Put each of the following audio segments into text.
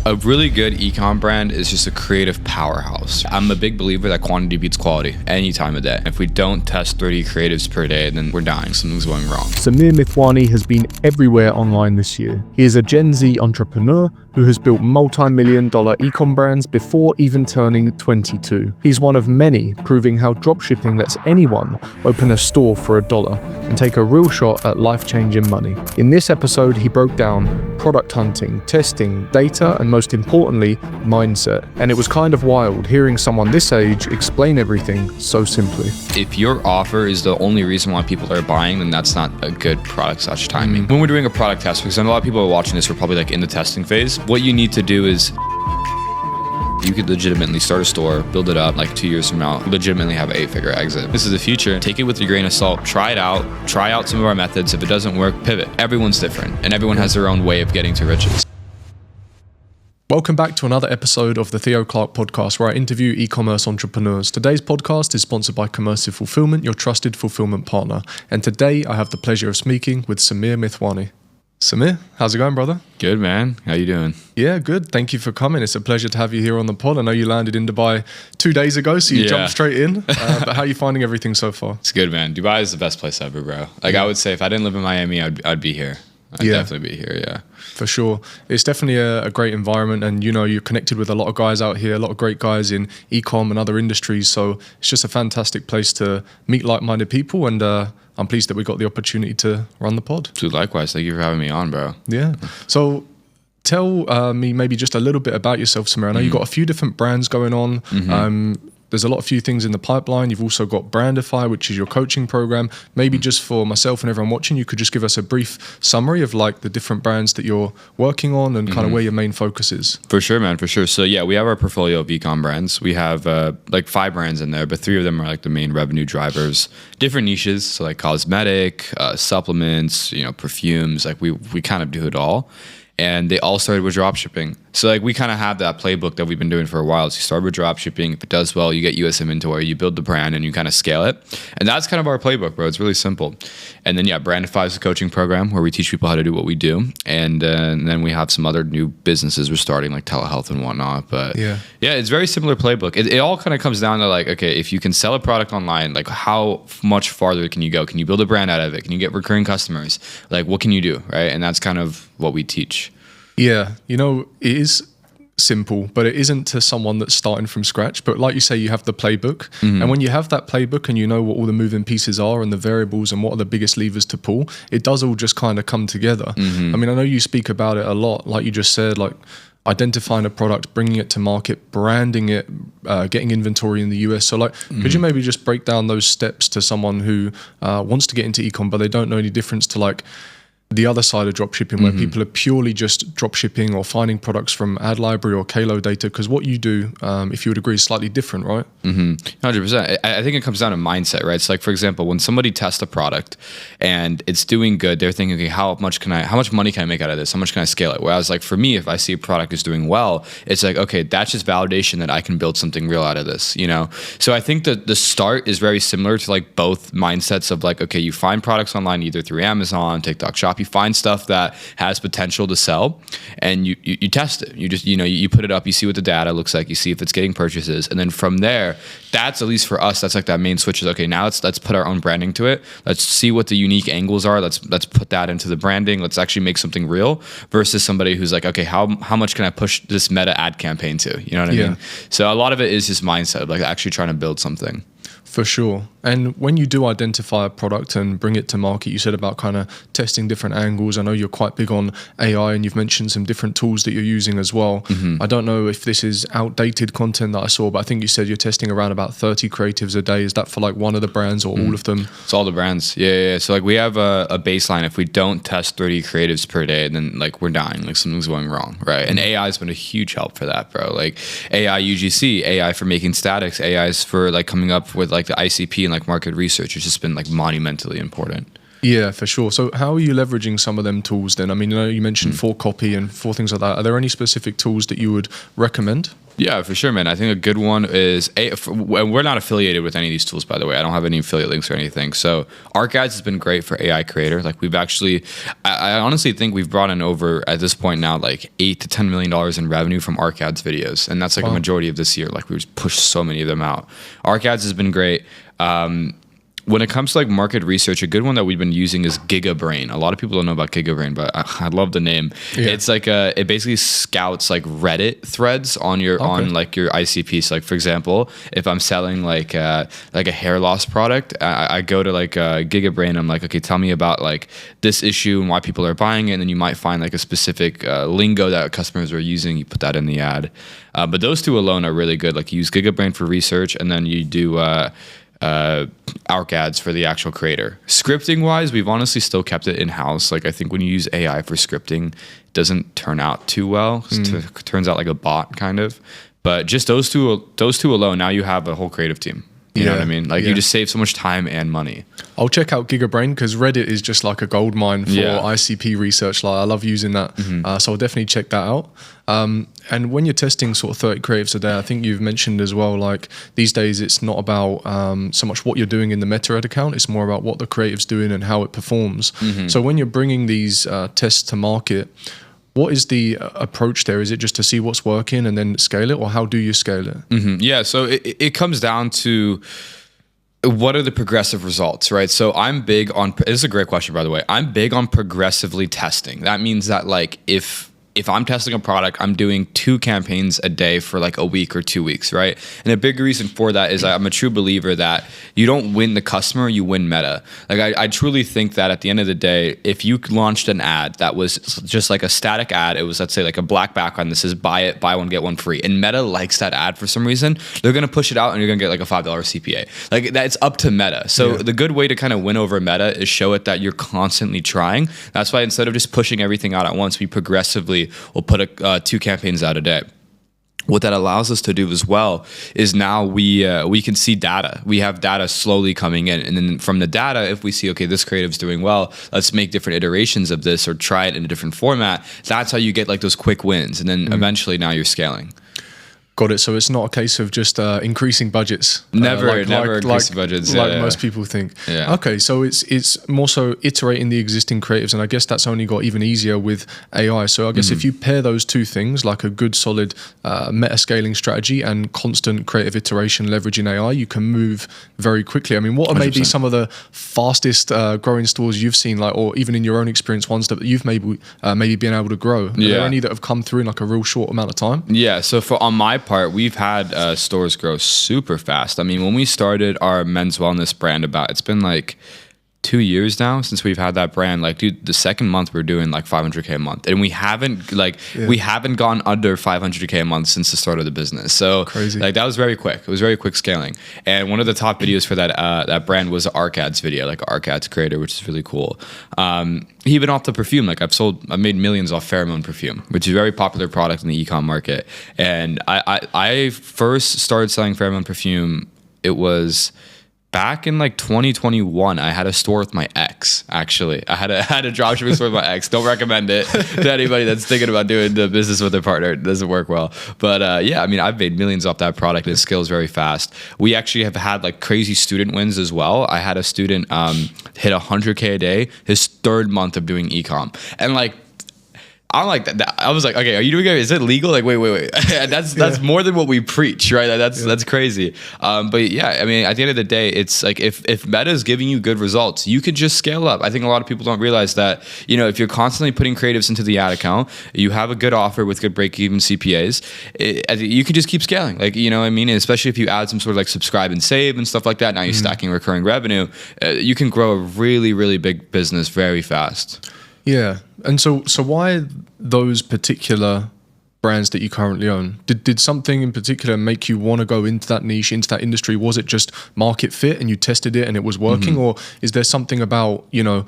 A really good ecom brand is just a creative powerhouse. I'm a big believer that quantity beats quality any time of day. If we don't test 30 creatives per day, then we're dying. Something's going wrong. Saamir Mithwani has been everywhere online this year. He is a Gen Z entrepreneur who has built multi-million-dollar ecom brands before even turning 22. He's one of many proving how dropshipping lets anyone open a store for $1 and take a real shot at life-changing money. In this episode, he broke down product hunting, testing, data, and most importantly, mindset. And it was kind of wild hearing someone this age explain everything so simply. If your offer is the only reason why people are buying, then that's not a good product/timing. When we're doing a product test, because I know a lot of people are watching this, we're probably like in the testing phase. What you need to do is you could legitimately start a store, build it up like 2 years from now, legitimately have an 8-figure exit. This is the future. Take it with a grain of salt. Try it out. Try out some of our methods. If it doesn't work, pivot. Everyone's different and everyone has their own way of getting to riches. Welcome back to another episode of the Theo Clark podcast, where I interview e-commerce entrepreneurs. Today's podcast is sponsored by Commercive Fulfillment, your trusted fulfillment partner. And today I have the pleasure of speaking with Saamir Mithwani. Saamir, how's it going, brother? Good, man. How you doing? Yeah, good. Thank you for coming. It's a pleasure to have you here on the pod. I know you landed in Dubai 2 days ago, so you jumped straight in. But how are you finding everything so far? It's good, man. Dubai is the best place ever, bro. Like I would say, if I didn't live in Miami, I'd be here. I'd definitely be here, yeah. For sure. It's definitely a great environment, and you know, you're connected with a lot of guys out here, a lot of great guys in ecom and other industries, so it's just a fantastic place to meet like-minded people, and I'm pleased that we got the opportunity to run the pod. Dude, likewise. Thank you for having me on, bro. Yeah. So tell me maybe just a little bit about yourself, Saamir. I know you've got a few different brands going on. There's a lot of few things in the pipeline. You've also got Brandify, which is your coaching program. Maybe just for myself and everyone watching, you could just give us a brief summary of like the different brands that you're working on and kind of where your main focus is. For sure, man, for sure. So yeah, we have our portfolio of ecom brands. We have like 5 brands in there, but 3 of them are like the main revenue drivers. Different niches, so like cosmetic, supplements, you know, perfumes. Like we kind of do it all. And they all started with dropshipping. So like we kind of have that playbook that we've been doing for a while. So you start with dropshipping. If it does well, you get US inventory, you build the brand, and you kind of scale it. And that's kind of our playbook, bro. It's really simple. And then yeah, Brandify is a coaching program where we teach people how to do what we do. And then we have some other new businesses we're starting, like telehealth and whatnot. But yeah, it's very similar playbook. It all kind of comes down to like, okay, if you can sell a product online, like how much farther can you go? Can you build a brand out of it? Can you get recurring customers? Like what can you do, right? And that's kind of what we teach. Yeah, you know, it is simple, but it isn't to someone that's starting from scratch. But like you say, you have the playbook. And when you have that playbook and you know what all the moving pieces are and the variables and what are the biggest levers to pull, it does all just kind of come together. I mean, I know you speak about it a lot, like you just said, like identifying a product, bringing it to market, branding it, getting inventory in the US. So like, could you maybe just break down those steps to someone who wants to get into ecom, but they don't know any difference to like the other side of dropshipping, where people are purely just dropshipping or finding products from ad library or Kalo data? Because what you do, if you would agree, is slightly different, right? 100%. I think it comes down to mindset, right? It's like, for example, when somebody tests a product and it's doing good, they're thinking, okay, how much money can I make out of this? How much can I scale it? Whereas like for me, if I see a product is doing well, it's like, okay, that's just validation that I can build something real out of this, you know? So I think that the start is very similar to like both mindsets of like, okay, you find products online, either through Amazon, TikTok Shop, you find stuff that has potential to sell and you test it. You just, you know, you put it up, you see what the data looks like, you see if it's getting purchases. And then from there, that's, at least for us, that's like that main switch is, okay, now let's put our own branding to it. Let's see what the unique angles are. Let's put that into the branding. Let's actually make something real versus somebody who's like, okay, how much can I push this meta ad campaign to? You know what I mean? So a lot of it is just mindset, like actually trying to build something. For sure. And when you do identify a product and bring it to market, you said about kind of testing different angles. I know you're quite big on AI and you've mentioned some different tools that you're using as well. I don't know if this is outdated content that I saw, but I think you said you're testing around about 30 creatives a day. Is that for like one of the brands or all of them? It's all the brands. Yeah. So like we have a baseline. If we don't test 30 creatives per day, then like we're dying, like something's going wrong, right? And AI has been a huge help for that, bro. Like AI UGC, AI for making statics, AI's for like coming up with like the ICP and like market research. It's just been like monumentally important. Yeah, for sure. So how are you leveraging some of them tools then? I mean, you mentioned for copy and for things like that. Are there any specific tools that you would recommend? Yeah, for sure, man. I think a good one is we're not affiliated with any of these tools, by the way. I don't have any affiliate links or anything. So ArcAds has been great for AI creator. Like we've actually, I honestly think we've brought in over at this point now like $8 to $10 million in revenue from ArcAds videos, and that's like a majority of this year. Like we just pushed so many of them out. ArcAds has been great. When it comes to like market research, a good one that we've been using is GigaBrain. A lot of people don't know about GigaBrain, but I love the name. Yeah. It's like it basically scouts like Reddit threads on your on like your ICP. So like for example, if I'm selling like a hair loss product, I go to like GigaBrain. I'm like, okay, tell me about like this issue and why people are buying it. And then you might find like a specific lingo that customers are using. You put that in the ad. But those two alone are really good. Like you use GigaBrain for research, and then you do ArcAds for the actual creator. Scripting wise, we've honestly still kept it in house. Like I think when you use AI for scripting, it doesn't turn out too well. It turns out like a bot kind of. But just those two alone, now you have a whole creative team. You know what I mean? Like you just save so much time and money. I'll check out GigaBrain because Reddit is just like a gold mine for ICP research. Like I love using that. So I'll definitely check that out. And when you're testing sort of 30 creatives a day, I think you've mentioned as well, like these days it's not about so much what you're doing in the meta ad account. It's more about what the creative's doing and how it performs. So when you're bringing these tests to market, what is the approach there? Is it just to see what's working and then scale it, or how do you scale it? Yeah, so it comes down to what are the progressive results, right? So I'm big on, this is a great question, by the way. I'm big on progressively testing. That means that like if I'm testing a product, I'm doing 2 campaigns a day for like a week or 2 weeks, right? And a big reason for that is I'm a true believer that you don't win the customer, you win meta. Like I truly think that at the end of the day, if you launched an ad that was just like a static ad, it was, let's say, like a black background that says buy it, buy one, get one free, and Meta likes that ad for some reason, they're gonna push it out and you're gonna get like a $5 CPA. Like that's up to Meta. So the good way to kind of win over Meta is show it that you're constantly trying. That's why instead of just pushing everything out at once, we progressively will put 2 campaigns out a day. What that allows us to do as well is now we can see data. We have data slowly coming in, and then from the data, if we see, okay, this creative's doing well, let's make different iterations of this or try it in a different format. That's how you get like those quick wins, and then eventually now you're scaling. Got it. So it's not a case of just increasing budgets. Never increasing budgets. Like most people think. Yeah. Okay, so it's more so iterating the existing creatives, and I guess that's only got even easier with AI. So I guess if you pair those two things, like a good solid meta scaling strategy and constant creative iteration leveraging AI, you can move very quickly. I mean, what are 100%. Maybe some of the fastest growing stores you've seen, like, or even in your own experience, ones that you've maybe been able to grow? Are there any that have come through in like a real short amount of time? Yeah. So on my part, we've had stores grow super fast. I mean, when we started our men's wellness brand, it's been like 2 years now since we've had that brand. Like, dude, the second month we're doing like 500K a month, and we haven't gone under 500K a month since the start of the business. So crazy. Like that was very quick. It was very quick scaling. And one of the top videos for that brand was an ArcAds video, like ArcAds creator, which is really cool. Even off the perfume, like I've made millions off pheromone perfume, which is a very popular product in the Ecom market. And I first started selling pheromone perfume. It was back in like 2021. I had a store with my ex. Actually, I had a dropshipping store with my ex. Don't recommend it to anybody that's thinking about doing the business with their partner. It doesn't work well. But yeah, I mean, I've made millions off that product. It scales very fast. We actually have had like crazy student wins as well. I had a student hit 100K a day his 3rd month of doing ecom, and like, I'm like that. I was like, okay, are you doing it? Is it legal? Like, wait. that's more than what we preach, right? That's crazy. But yeah, I mean, at the end of the day, it's like if Meta is giving you good results, you could just scale up. I think a lot of people don't realize that, you know, if you're constantly putting creatives into the ad account, you have a good offer with good break-even CPAs, you can just keep scaling. Like, you know what I mean? And especially if you add some sort of like subscribe and save and stuff like that, now you're stacking recurring revenue, you can grow a really, really big business very fast. Yeah. And so why those particular brands that you currently own? Did something in particular make you want to go into that niche, into that industry? Was it just market fit and you tested it and it was working? Or is there something about, you know,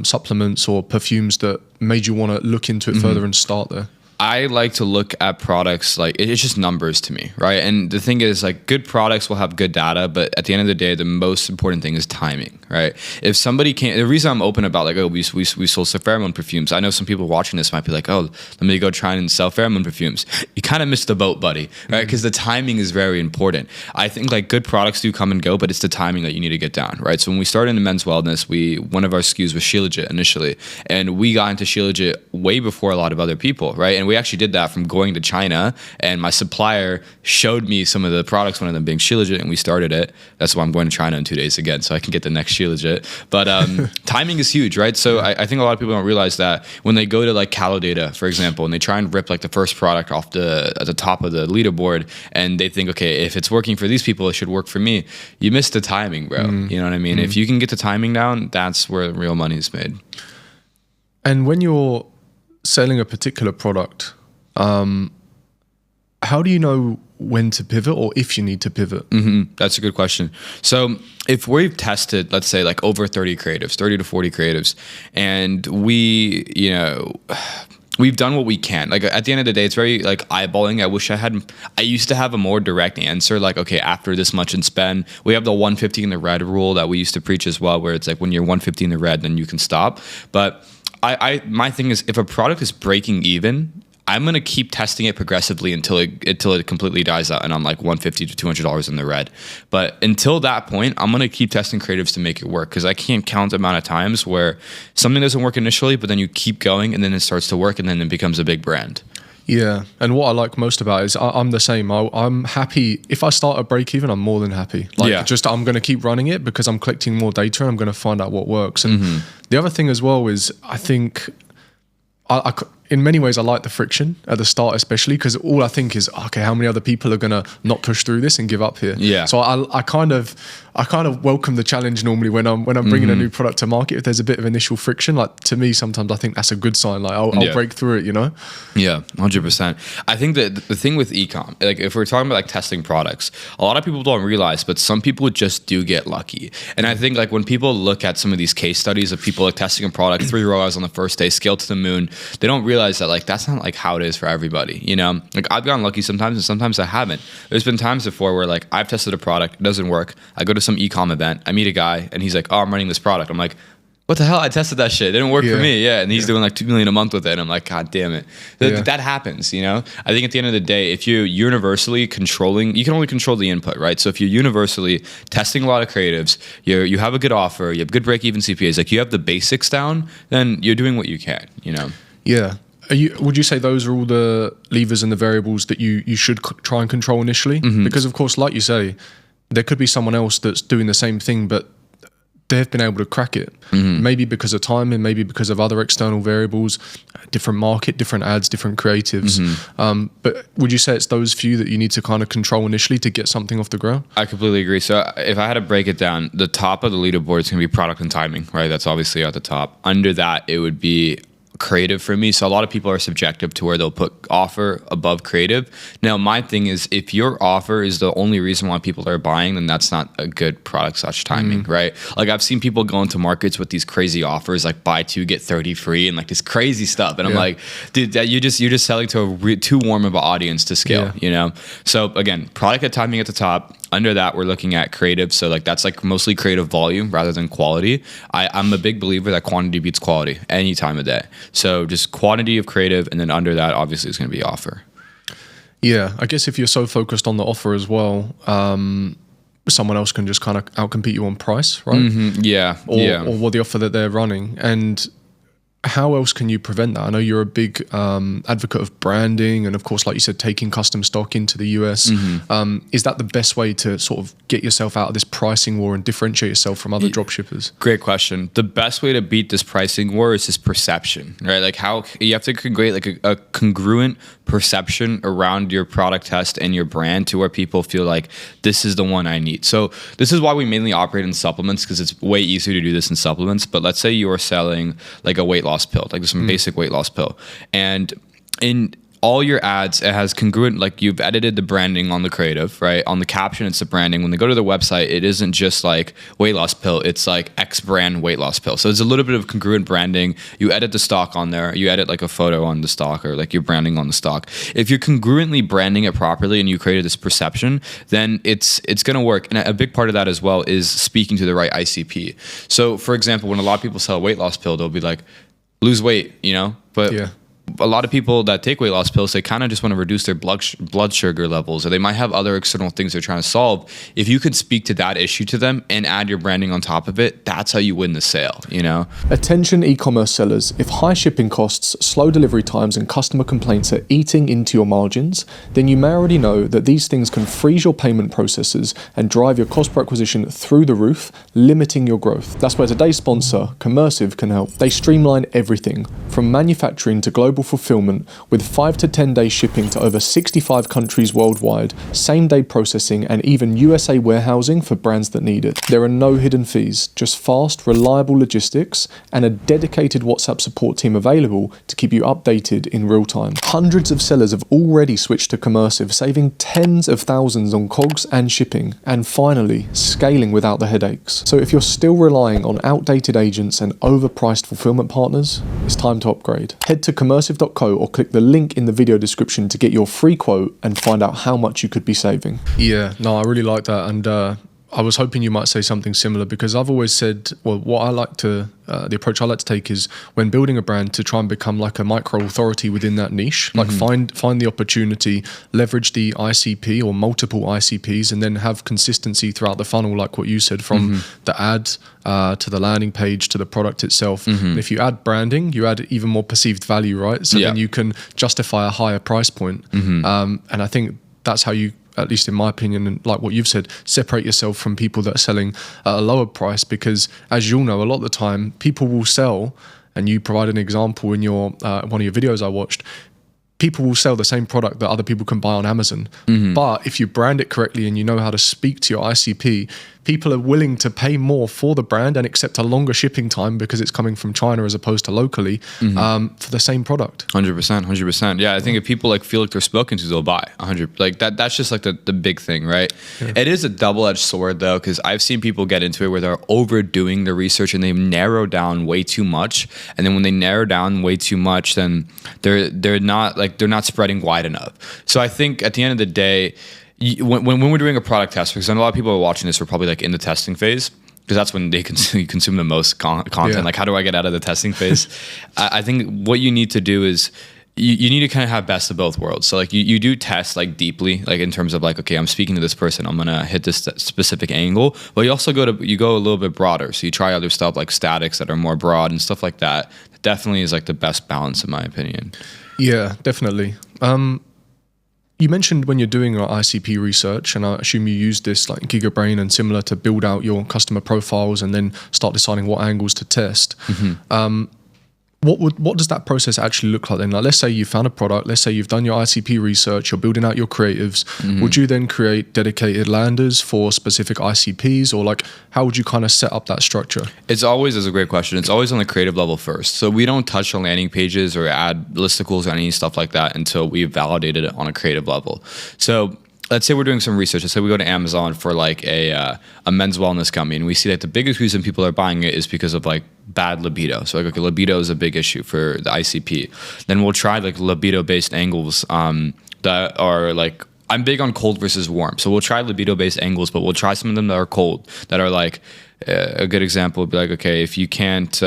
supplements or perfumes that made you want to look into it further and start there? I like to look at products like it's just numbers to me, right? And the thing is, like, good products will have good data, but at the end of the day, the most important thing is timing, right? If somebody can't, the reason I'm open about like, oh, we sold some pheromone perfumes. I know some people watching this might be like, oh, let me go try and sell pheromone perfumes. You kind of missed the boat, buddy, right? Because the timing is very important. I think like good products do come and go, but it's the timing that you need to get down, right? So when we started in men's wellness, one of our SKUs was Shilajit initially, and we got into Shilajit way before a lot of other people, right? And we actually did that from going to China, and my supplier showed me some of the products, one of them being Shilajit, and we started it. That's why I'm going to China in 2 days again, so I can get the next Shilajit. But timing is huge, right? So I think a lot of people don't realize that when they go to like Calodata, for example, and they try and rip like the first product off at the top of the leaderboard, and they think, okay, if it's working for these people, it should work for me. You missed the timing, bro. You know what I mean? If you can get the timing down, that's where real money is made. And when you're selling a particular product, how do you know when to pivot or if you need to pivot? That's a good question. So if we've tested, let's say like over 30 to 40 creatives, and we've done what we can. Like at the end of the day, it's very like eyeballing. I used to have a more direct answer. Like, okay, after this much in spend, we have the 150 in the red rule that we used to preach as well, where it's like when you're 150 in the red, then you can stop. But my thing is, if a product is breaking even, I'm gonna keep testing it progressively until it completely dies out, and I'm like $150 to $200 in the red. But until that point, I'm gonna keep testing creatives to make it work, because I can't count the amount of times where something doesn't work initially, but then you keep going, and then it starts to work, and then it becomes a big brand. Yeah, and what I like most about it is I'm the same. I'm happy if I start at break even. I'm more than happy. I'm going to keep running it because I'm collecting more data and I'm going to find out what works. And the other thing as well is I think in many ways I like the friction at the start, especially because all I think is, okay, how many other people are going to not push through this and give up here? Yeah. So I kind of welcome the challenge normally when I'm bringing a new product to market. If there's a bit of initial friction, like to me, sometimes I think that's a good sign. Like I'll break through it, you know? Yeah, 100%. I think that the thing with ecom, like if we're talking about like testing products, a lot of people don't realize, but some people just do get lucky. And I think like when people look at some of these case studies of people like testing a product 3 ROAS on the first day, scale to the moon, they don't realize that like that's not like how it is for everybody, you know? Like I've gotten lucky sometimes and sometimes I haven't. There's been times before where like I've tested a product, it doesn't work. I go to some ecom event, I meet a guy and he's like, oh, I'm running this product. I'm like, what the hell? I tested that shit. It didn't work for me. Yeah. And he's doing like 2 million a month with it. And I'm like, God damn it. That happens, you know? I think at the end of the day, if you're universally controlling, you can only control the input, right? So if you're universally testing a lot of creatives, you have a good offer, you have good break-even CPAs, like you have the basics down, then you're doing what you can, you know? Yeah. Would you say those are all the levers and the variables that you should try and control initially? Because of course, like you say, there could be someone else that's doing the same thing, but they've been able to crack it. Maybe because of timing, maybe because of other external variables, different market, different ads, different creatives. But would you say it's those few that you need to kind of control initially to get something off the ground? I completely agree. So if I had to break it down, the top of the leaderboard is going to be product and timing, right? That's obviously at the top. Under that, it would be creative for me. So a lot of people are subjective to where they'll put offer above creative. Now, my thing is if your offer is the only reason why people are buying, then that's not a good product / timing, right? Like I've seen people go into markets with these crazy offers, like buy 2, get 30 free and like this crazy stuff. And I'm like, dude, you're just selling to too warm of an audience to scale, you know? So again, product and timing at the top. Under that, we're looking at creative. So like that's like mostly creative volume rather than quality. I'm a big believer that quantity beats quality any time of day. So just quantity of creative, and then under that, obviously, is going to be offer. Yeah, I guess if you're so focused on the offer as well, someone else can just kind of outcompete you on price, right? Yeah, or what the offer that they're running. And how else can you prevent that? I know you're a big advocate of branding and, of course, like you said, taking custom stock into the US. Is that the best way to sort of get yourself out of this pricing war and differentiate yourself from other dropshippers? Great question. The best way to beat this pricing war is this perception, right? Like how you have to create like a congruent perception around your product test and your brand to where people feel like this is the one I need. So this is why we mainly operate in supplements, because it's way easier to do this in supplements. But let's say you are selling like a weight loss pill, like some basic weight loss pill. And in all your ads, it has congruent, like you've edited the branding on the creative, right? On the caption, it's the branding. When they go to the website, it isn't just like weight loss pill, it's like X brand weight loss pill. So there's a little bit of congruent branding. You edit the stock on there, you edit like a photo on the stock or like your branding on the stock. If you're congruently branding it properly and you created this perception, then it's going to work. And a big part of that as well is speaking to the right ICP. So for example, when a lot of people sell a weight loss pill, they'll be like, lose weight, but a lot of people that take weight loss pills, they kind of just want to reduce their blood sugar levels, or they might have other external things they're trying to solve. If you could speak to that issue to them and add your branding on top of it, that's how you win the sale, Attention e-commerce sellers. If high shipping costs, slow delivery times and customer complaints are eating into your margins, then you may already know that these things can freeze your payment processes and drive your cost per acquisition through the roof, limiting your growth. That's where today's sponsor, Commercive, can help. They streamline everything from manufacturing to global fulfillment with 5 to 10 day shipping to over 65 countries worldwide, same day processing and even USA warehousing for brands that need it. There are no hidden fees, just fast, reliable logistics and a dedicated WhatsApp support team available to keep you updated in real time. Hundreds of sellers have already switched to Commercive, saving tens of thousands on COGS and shipping, and finally scaling without the headaches. So if you're still relying on outdated agents and overpriced fulfillment partners, it's time to upgrade. Head to commercive.co or click the link in the video description to get your free quote and find out how much you could be saving. Yeah, no, I really like that. And I was hoping you might say something similar, because I've always said, well, what I like to, the approach I like to take is when building a brand to try and become like a micro authority within that niche, like find the opportunity, leverage the ICP or multiple ICPs, and then have consistency throughout the funnel, like what you said, from the ad to the landing page to the product itself. And if you add branding, you add even more perceived value, right? So then you can justify a higher price point. And I think that's how you, at least in my opinion, and like what you've said, separate yourself from people that are selling at a lower price. Because as you'll know, a lot of the time people will sell, and you provide an example in your one of your videos I watched, people will sell the same product that other people can buy on Amazon. But if you brand it correctly and you know how to speak to your ICP, people are willing to pay more for the brand and accept a longer shipping time because it's coming from China as opposed to locally for the same product. 100%. Yeah, I think if people like feel like they're spoken to, they'll buy 100. Like that's just like the big thing, right? It is a double-edged sword though, because I've seen people get into it where they're overdoing the research and they've narrowed down way too much. And then when they narrow down way too much, then they're not spreading wide enough. So I think at the end of the day, when we're doing a product test, because a lot of people are watching this are probably like in the testing phase, because that's when they consume the most content. Like, how do I get out of the testing phase? I think what you need to do is you need to kind of have best of both worlds. So like you do test like deeply, like in terms of like, okay, I'm speaking to this person, I'm gonna hit this specific angle, but you also go a little bit broader. So you try other stuff like statics that are more broad and stuff like that. That definitely is like the best balance in my opinion. Yeah, definitely. You mentioned when you're doing your ICP research, and I assume you use this like GigaBrain and similar to build out your customer profiles and then start deciding what angles to test. What does that process actually look like then? Like, let's say you found a product, let's say you've done your ICP research, you're building out your creatives. Would you then create dedicated landers for specific ICPs, or like how would you kind of set up that structure? It's a great question. It's always on the creative level first. So we don't touch on landing pages or add listicles or any stuff like that until we've validated it on a creative level. So let's say we're doing some research. Let's say we go to Amazon for like a men's wellness gummy, and we see that the biggest reason people are buying it is because of like bad libido. So like, okay, libido is a big issue for the ICP. Then we'll try like libido-based angles that are like, I'm big on cold versus warm. So we'll try libido-based angles, but we'll try some of them that are cold, that are like, a good example would be like, okay, if you can't,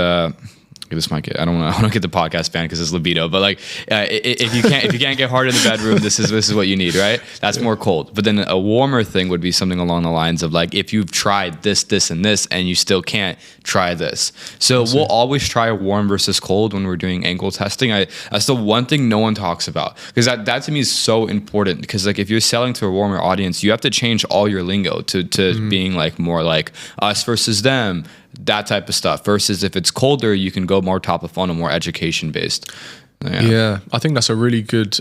this might get, I don't want to get the podcast banned because it's libido, but like if you can't get hard in the bedroom, this is what you need, right? That's more cold. But then a warmer thing would be something along the lines of like, if you've tried this, and you still can't, try this. So we'll always try a warm versus cold when we're doing angle testing. That's the one thing no one talks about, because that to me is so important, because like if you're selling to a warmer audience, you have to change all your lingo to being like more like us versus them, that type of stuff, versus if it's colder, you can go more top of funnel, more education based. Yeah, I think that's a really good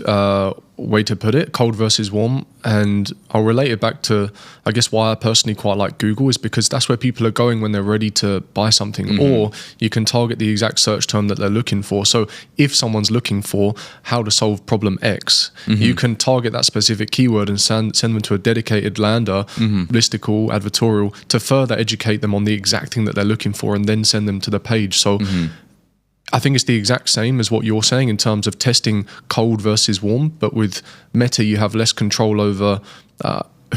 way to put it, cold versus warm. And I'll relate it back to, I guess, why I personally quite like Google is because that's where people are going when they're ready to buy something. Or you can target the exact search term that they're looking for. So if someone's looking for how to solve problem X, you can target that specific keyword and send them to a dedicated lander, listicle, advertorial, to further educate them on the exact thing that they're looking for and then send them to the page. So I think it's the exact same as what you're saying in terms of testing cold versus warm, but with Meta, you have less control over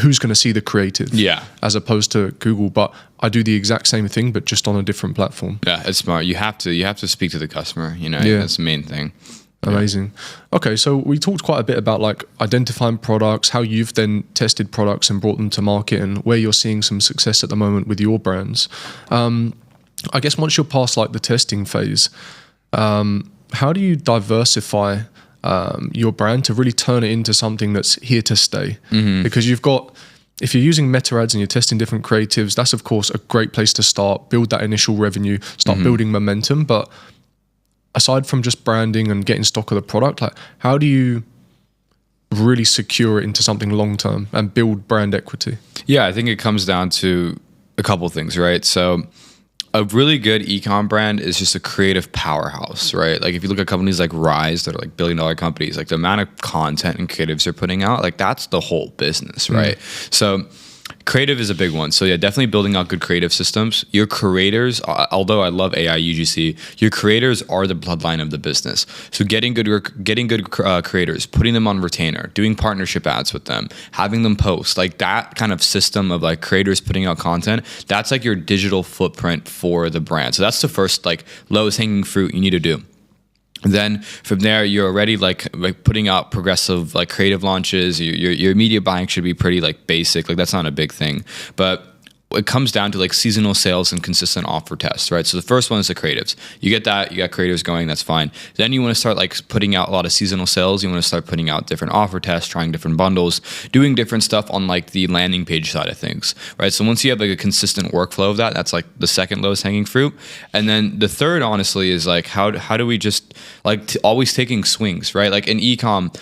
who's going to see the creative, as opposed to Google. But I do the exact same thing, but just on a different platform. Yeah, it's smart. You have to speak to the customer. That's the main thing. Amazing. Okay, so we talked quite a bit about like identifying products, how you've then tested products and brought them to market, and where you're seeing some success at the moment with your brands. I guess once you're past like the testing phase, how do you diversify your brand to really turn it into something that's here to stay? Because if you're using Meta ads and you're testing different creatives, that's of course a great place to start, build that initial revenue, start building momentum. But aside from just branding and getting stock of the product, like how do you really secure it into something long term and build brand equity? Yeah, I think it comes down to a couple things, right? So a really good ecom brand is just a creative powerhouse, right? Like if you look at companies like Rise that are like billion-dollar companies, like the amount of content and creatives they're putting out, like that's the whole business, right? So creative is a big one. So yeah, definitely building out good creative systems. Your creators, although I love AI UGC, your creators are the bloodline of the business. So getting good creators, putting them on retainer, doing partnership ads with them, having them post, like that kind of system of like creators putting out content, that's like your digital footprint for the brand. So that's the first like lowest hanging fruit you need to do. Then from there, you're already like putting out progressive like creative launches. Your media buying should be pretty like basic. Like that's not a big thing, but it comes down to like seasonal sales and consistent offer tests, right? So the first one is the creatives. You get that, you got creatives going, that's fine. Then you want to start like putting out a lot of seasonal sales. You want to start putting out different offer tests, trying different bundles, doing different stuff on like the landing page side of things, right? So once you have like a consistent workflow of that, that's like the second lowest hanging fruit. And then the third, honestly, is like how do we just like always taking swings, right? Like in ecom,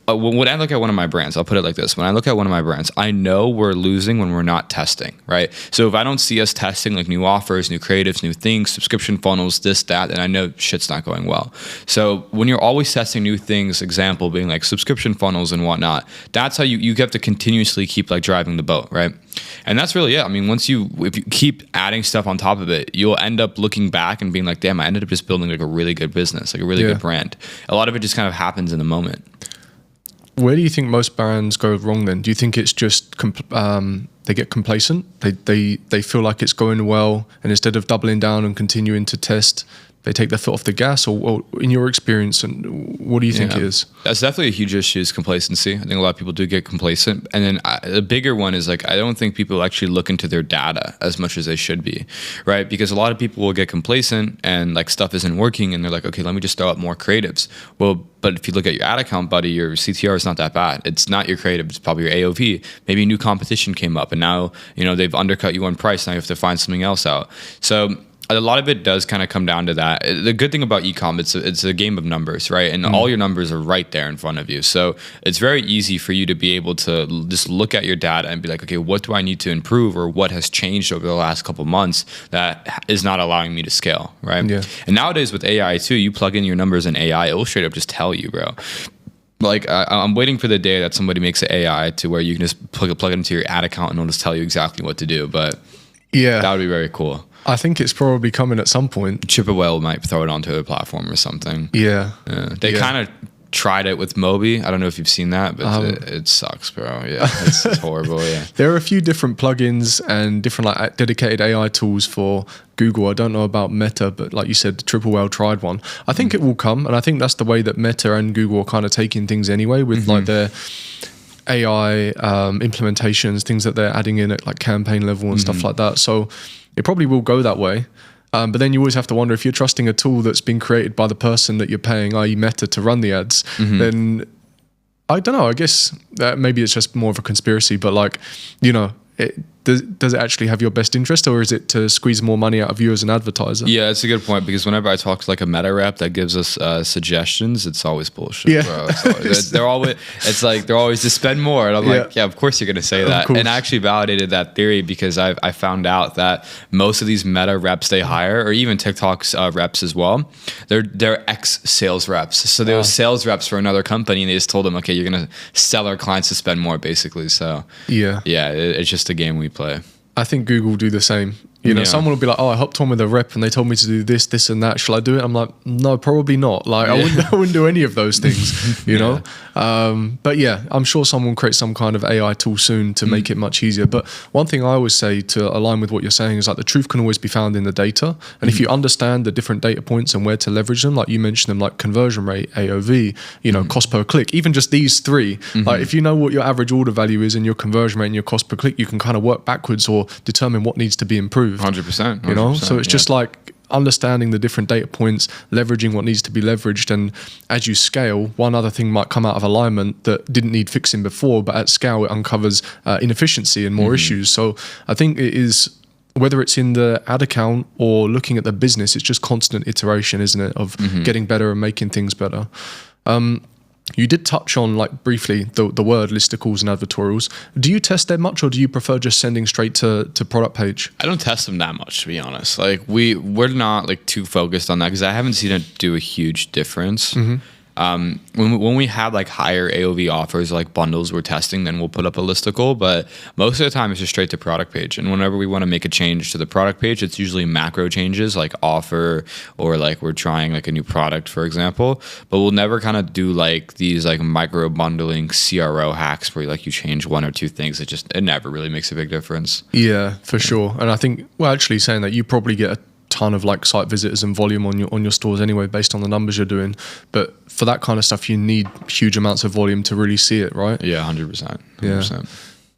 when I look at one of my brands, I'll put it like this. When I look at one of my brands, I know we're losing when we're not testing, right? So if I don't see us testing like new offers, new creatives, new things, subscription funnels, this, that, then I know shit's not going well. So when you're always testing new things, example being like subscription funnels and whatnot, that's how you have to continuously keep like driving the boat, right? And that's really it. I mean, if you keep adding stuff on top of it, you'll end up looking back and being like, damn, I ended up just building like a really good business, like a really good brand. A lot of it just kind of happens in the moment. Where do you think most brands go wrong then? Do you think it's just they get complacent? They feel like it's going well, and instead of doubling down and continuing to test, they take their foot off the gas? Or in your experience, and what do you think it is? That's definitely a huge issue, is complacency. I think a lot of people do get complacent. And then the bigger one is like, I don't think people actually look into their data as much as they should be, right? Because a lot of people will get complacent and like stuff isn't working and they're like, okay, let me just throw out more creatives. Well, but if you look at your ad account, buddy, your CTR is not that bad. It's not your creative, it's probably your AOV. Maybe new competition came up and now, they've undercut you on price. Now you have to find something else out. So a lot of it does kind of come down to that. The good thing about ecom, it's a game of numbers, right? And all your numbers are right there in front of you. So it's very easy for you to be able to just look at your data and be like, okay, what do I need to improve, or what has changed over the last couple months that is not allowing me to scale, right? Yeah. And nowadays with AI too, you plug in your numbers in AI, it'll straight up just tell you, bro. Like I'm waiting for the day that somebody makes an AI to where you can just plug it into your ad account and it'll just tell you exactly what to do. But yeah, that would be very cool. I think it's probably coming at some point. Chipperwell might throw it onto a platform or something. Yeah. They kind of tried it with Mobi. I don't know if you've seen that, but it sucks, bro. Yeah, it's horrible. Yeah. There are a few different plugins and different like dedicated AI tools for Google. I don't know about Meta, but like you said, Triplewell tried one. I think it will come, and I think that's the way that Meta and Google are kind of taking things anyway with like their AI implementations, things that they're adding in at like campaign level and stuff like that. So it probably will go that way. But then you always have to wonder, if you're trusting a tool that's been created by the person that you're paying, i.e. Meta, to run the ads, then I don't know, I guess maybe it's just more of a conspiracy, but like, does it actually have your best interest, or is it to squeeze more money out of you as an advertiser? Yeah, it's a good point, because whenever I talk to like a meta rep that gives us suggestions, it's always bullshit. Yeah. Bro. They're always to spend more, and I'm like, yeah, of course you're gonna say that. And I actually validated that theory because I found out that most of these meta reps they hire, or even TikTok's reps as well, they're ex sales reps. So they were sales reps for another company, and they just told them, okay, you're gonna sell our clients to spend more, basically. So yeah, it's just a game we play. I think Google do the same. You know, someone will be like, oh, I hopped on with a rep and they told me to do this and that. Shall I do it? I'm like, no, probably not. Like, I wouldn't do any of those things, you know? But yeah, I'm sure someone will create some kind of AI tool soon to make it much easier. But one thing I always say to align with what you're saying is like the truth can always be found in the data. And if you understand the different data points and where to leverage them, like you mentioned them, like conversion rate, AOV, you know, cost per click, even just these three, like if you know what your average order value is and your conversion rate and your cost per click, you can kind of work backwards or determine what needs to be improved. 100%. You know, so it's just like understanding the different data points, leveraging what needs to be leveraged. And as you scale, one other thing might come out of alignment that didn't need fixing before, but at scale, it uncovers inefficiency and more issues. So I think it is, whether it's in the ad account or looking at the business, it's just constant iteration, isn't it, of getting better and making things better. You did touch on, like, briefly the word listicles and advertorials. Do you test them much, or do you prefer just sending straight to product page? I don't test them that much, to be honest. Like we're not like too focused on that because I haven't seen it do a huge difference. When we have like higher AOV offers, like bundles we're testing, then we'll put up a listicle. But most of the time it's just straight to product page. And whenever we want to make a change to the product page, it's usually macro changes like offer, or like we're trying like a new product, for example. But we'll never kind of do like these like micro bundling CRO hacks where like you change one or two things. It never really makes a big difference. Yeah, for sure. And I think, well, actually saying that, you probably get a ton of like site visitors and volume on your stores anyway, based on the numbers you're doing. But for that kind of stuff, you need huge amounts of volume to really see it, right? Yeah, 100%. Yeah.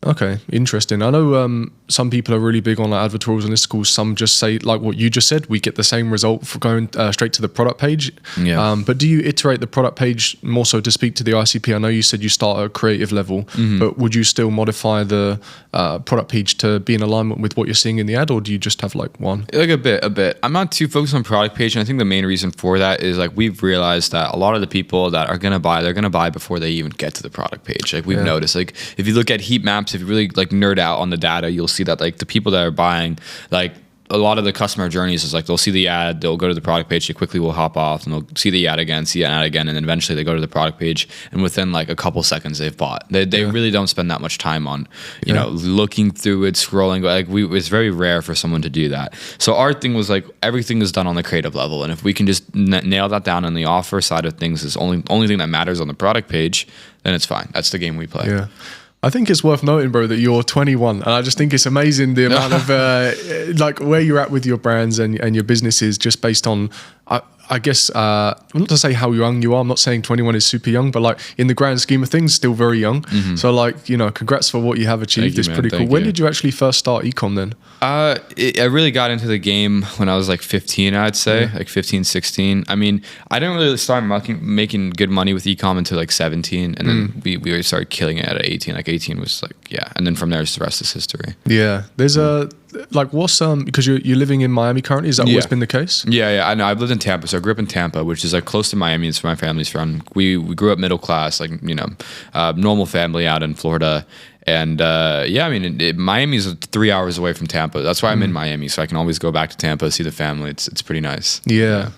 Okay, interesting. I know some people are really big on like advertorials and listicles. Some just say, like what you just said, we get the same result for going straight to the product page. Yeah. But do you iterate the product page more so to speak to the ICP? I know you said you start at a creative level, but would you still modify the product page to be in alignment with what you're seeing in the ad, or do you just have like one? Like a bit. I'm not too focused on product page, and I think the main reason for that is like we've realized that a lot of the people that are gonna buy, they're gonna buy before they even get to the product page. Like we've noticed, like if you look at heat maps, if you really like nerd out on the data, you'll see that like the people that are buying, like a lot of the customer journeys is like they'll see the ad, they'll go to the product page, they quickly will hop off, and they'll see the ad again, see an ad again, and then eventually they go to the product page, and within like a couple seconds they've bought. They really don't spend that much time on you know, looking through it, scrolling. Like it's very rare for someone to do that. So our thing was like everything is done on the creative level, and if we can just nail that down on the offer side of things, is only thing that matters on the product page, then it's fine. That's the game we play. Yeah. I think it's worth noting, bro, that you're 21, and I just think it's amazing the amount of like where you're at with your brands and your businesses, just based on, I guess, not to say how young you are. I'm not saying 21 is super young, but like in the grand scheme of things, still very young. So like, you know, congrats for what you have achieved. It's pretty cool. When did you actually first start Ecom then? I really got into the game when I was like 15, I'd say, like 15, 16. I mean, I didn't really start making good money with Ecom until like 17, and then we really started killing it at 18. Like 18 was like, and then from there, the rest is history. Yeah, there's like what's because you're living in Miami currently, has that always been the case? Yeah, I know. I've lived in Tampa, so I grew up in Tampa, which is like close to Miami. It's where my family's from. We grew up middle class, like, you know, normal family out in Florida. And I mean, Miami's 3 hours away from Tampa. That's why I'm in Miami, so I can always go back to Tampa, see the family. It's pretty nice. Yeah.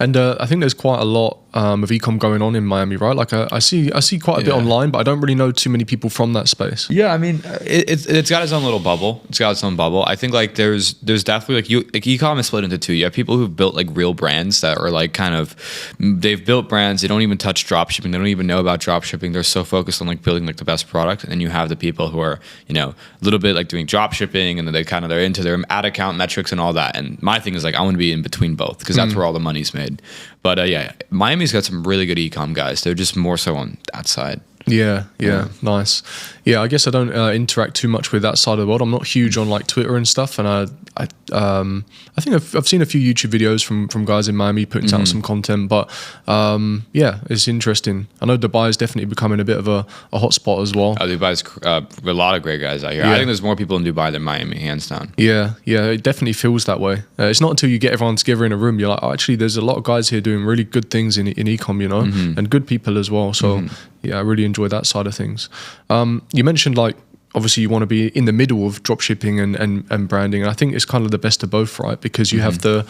And I think there's quite a lot of Ecom going on in Miami, right? Like I see quite a bit online, but I don't really know too many people from that space. Yeah, I mean, it's got its own little bubble. It's got its own bubble. I think like there's definitely like Ecom is split into two. You have people who've built like real brands that are like kind of, they've built brands. They don't even touch dropshipping. They don't even know about dropshipping. They're so focused on like building like the best product. And then you have the people who are, you know, a little bit like doing dropshipping, and then they're into their ad account metrics and all that. And my thing is like I want to be in between both, because that's where all the money's made. But Miami's got some really good Ecom guys. They're just more so on that side. Yeah, nice. Yeah, I guess I don't interact too much with that side of the world. I'm not huge on like Twitter and stuff, and I think I've seen a few YouTube videos from guys in Miami putting out some content, but yeah, it's interesting. I know Dubai is definitely becoming a bit of a hotspot as well. Dubai's a lot of great guys out here. Yeah. I think there's more people in Dubai than Miami, hands down. Yeah, it definitely feels that way. It's not until you get everyone together in a room, you're like, oh, actually, there's a lot of guys here doing really good things in Ecom, you know, and good people as well. So yeah, I really enjoy that side of things. You mentioned like, obviously you want to be in the middle of dropshipping and branding. And I think it's kind of the best of both, right? Because you have the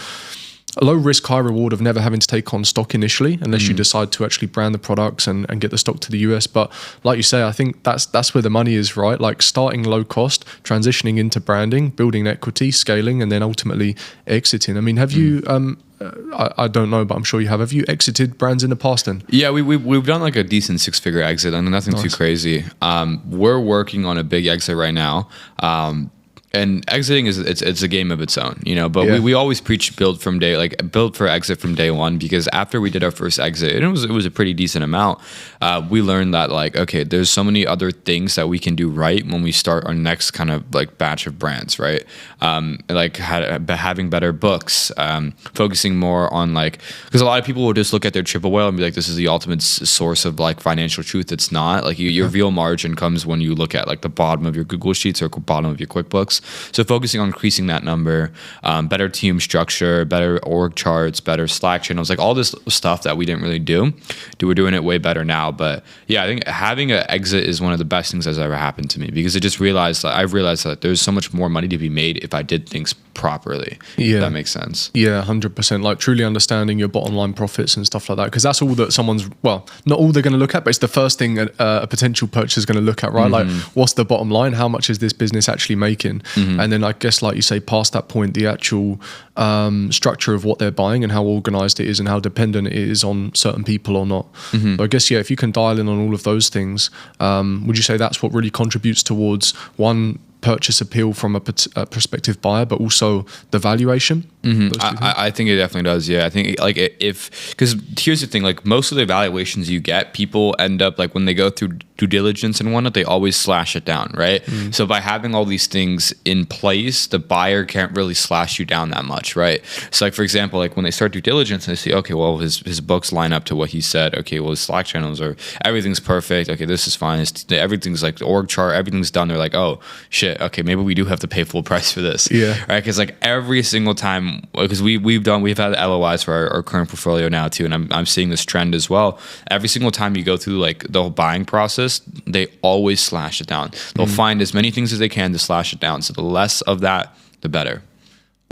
low risk, high reward of never having to take on stock initially, unless you decide to actually brand the products and get the stock to the US. But like you say, I think that's where the money is, right? Like starting low cost, transitioning into branding, building equity, scaling, and then ultimately exiting. I mean, have you, I don't know, but I'm sure you have. Have you exited brands in the past then? Yeah, we've done like a decent 6-figure exit, and nothing too crazy. We're working on a big exit right now. And exiting it's a game of its own, you know. But we always preach build for exit from day one, because after we did our first exit, and it was a pretty decent amount. We learned that like, okay, there's so many other things that we can do right when we start our next kind of like batch of brands, right? Like having better books, focusing more on like, because a lot of people will just look at their triple whale and be like, this is the ultimate source of like financial truth. It's not. Like your real margin comes when you look at like the bottom of your Google Sheets or bottom of your QuickBooks. So focusing on increasing that number, better team structure, better org charts, better Slack channels, like all this stuff that we didn't really do. We're doing it way better now. But yeah, I think having an exit is one of the best things that's ever happened to me, because I've realized that there's so much more money to be made if I did things properly. Yeah, if that makes sense. Yeah, 100%. Like truly understanding your bottom line profits and stuff like that, because that's all that not all they're going to look at, but it's the first thing a potential purchaser is going to look at, right? Like, what's the bottom line? How much is this business actually making? And then I guess, like you say, past that point, the actual structure of what they're buying and how organized it is and how dependent it is on certain people or not. So I guess, yeah, if you can dial in on all of those things, would you say that's what really contributes towards one, purchase appeal from a prospective buyer, but also the valuation? I think it definitely does. Yeah, I think like because here's the thing, like most of the evaluations you get, people end up like when they go through due diligence and whatnot, they always slash it down, right? So by having all these things in place, the buyer can't really slash you down that much, right? So like, for example, like when they start due diligence and they see, okay, well, his books line up to what he said. Okay, well, his Slack channels are, everything's perfect. Okay, this is fine. Everything's like the org chart, everything's done. They're like, oh shit, okay, maybe we do have to pay full price for this. Yeah. Right? Because like every single time, because we've had LOIs for our current portfolio now too, and I'm seeing this trend as well. Every single time you go through like the whole buying process, they always slash it down. They'll find as many things as they can to slash it down. So the less of that, the better.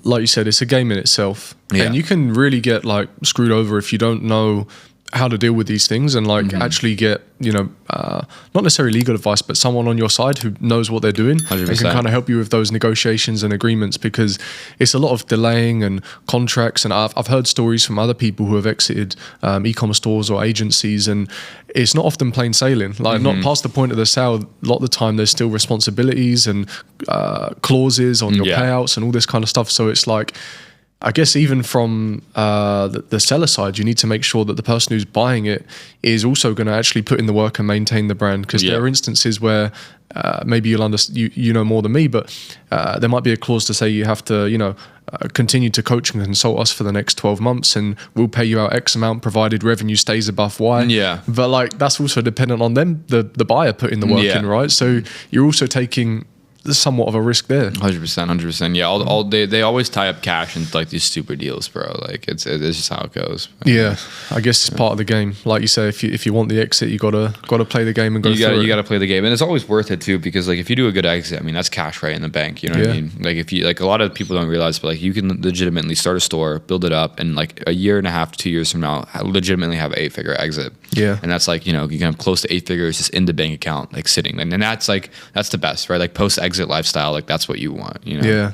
Like you said, it's a game in itself. Yeah. And you can really get like screwed over if you don't know how to deal with these things and like actually get, you know, not necessarily legal advice, but someone on your side who knows what they're doing 100%. and can kind of help you with those negotiations and agreements, because it's a lot of delaying and contracts. And I've heard stories from other people who have exited e-commerce stores or agencies, and it's not often plain sailing. Like not past the point of the sale, a lot of the time there's still responsibilities and clauses on your payouts and all this kind of stuff. So it's like, I guess even from the seller side, you need to make sure that the person who's buying it is also going to actually put in the work and maintain the brand. Because there are instances where maybe you'll understand, you know more than me, but there might be a clause to say you have to, you know, continue to coach and consult us for the next 12 months and we'll pay you out X amount provided revenue stays above Y. Yeah. But like that's also dependent on them, the buyer putting the work in, right? So you're also taking somewhat of a risk there. 100%. Yeah, they always tie up cash into like these stupid deals, bro. Like it's just how it goes. Yeah, I guess it's part of the game. Like you say, if you want the exit, you gotta play the game and go through it. You gotta play the game, and it's always worth it too, because like if you do a good exit, I mean that's cash right in the bank. You know what I mean? Like if you, like, a lot of people don't realize, but like you can legitimately start a store, build it up, and like a year and a half to 2 years from now, legitimately have an 8-figure exit. Yeah, and that's like, you know, you can have close to 8 figures just in the bank account, like sitting, and that's the best, right? Like post exit lifestyle, like that's what you want, you know? Yeah.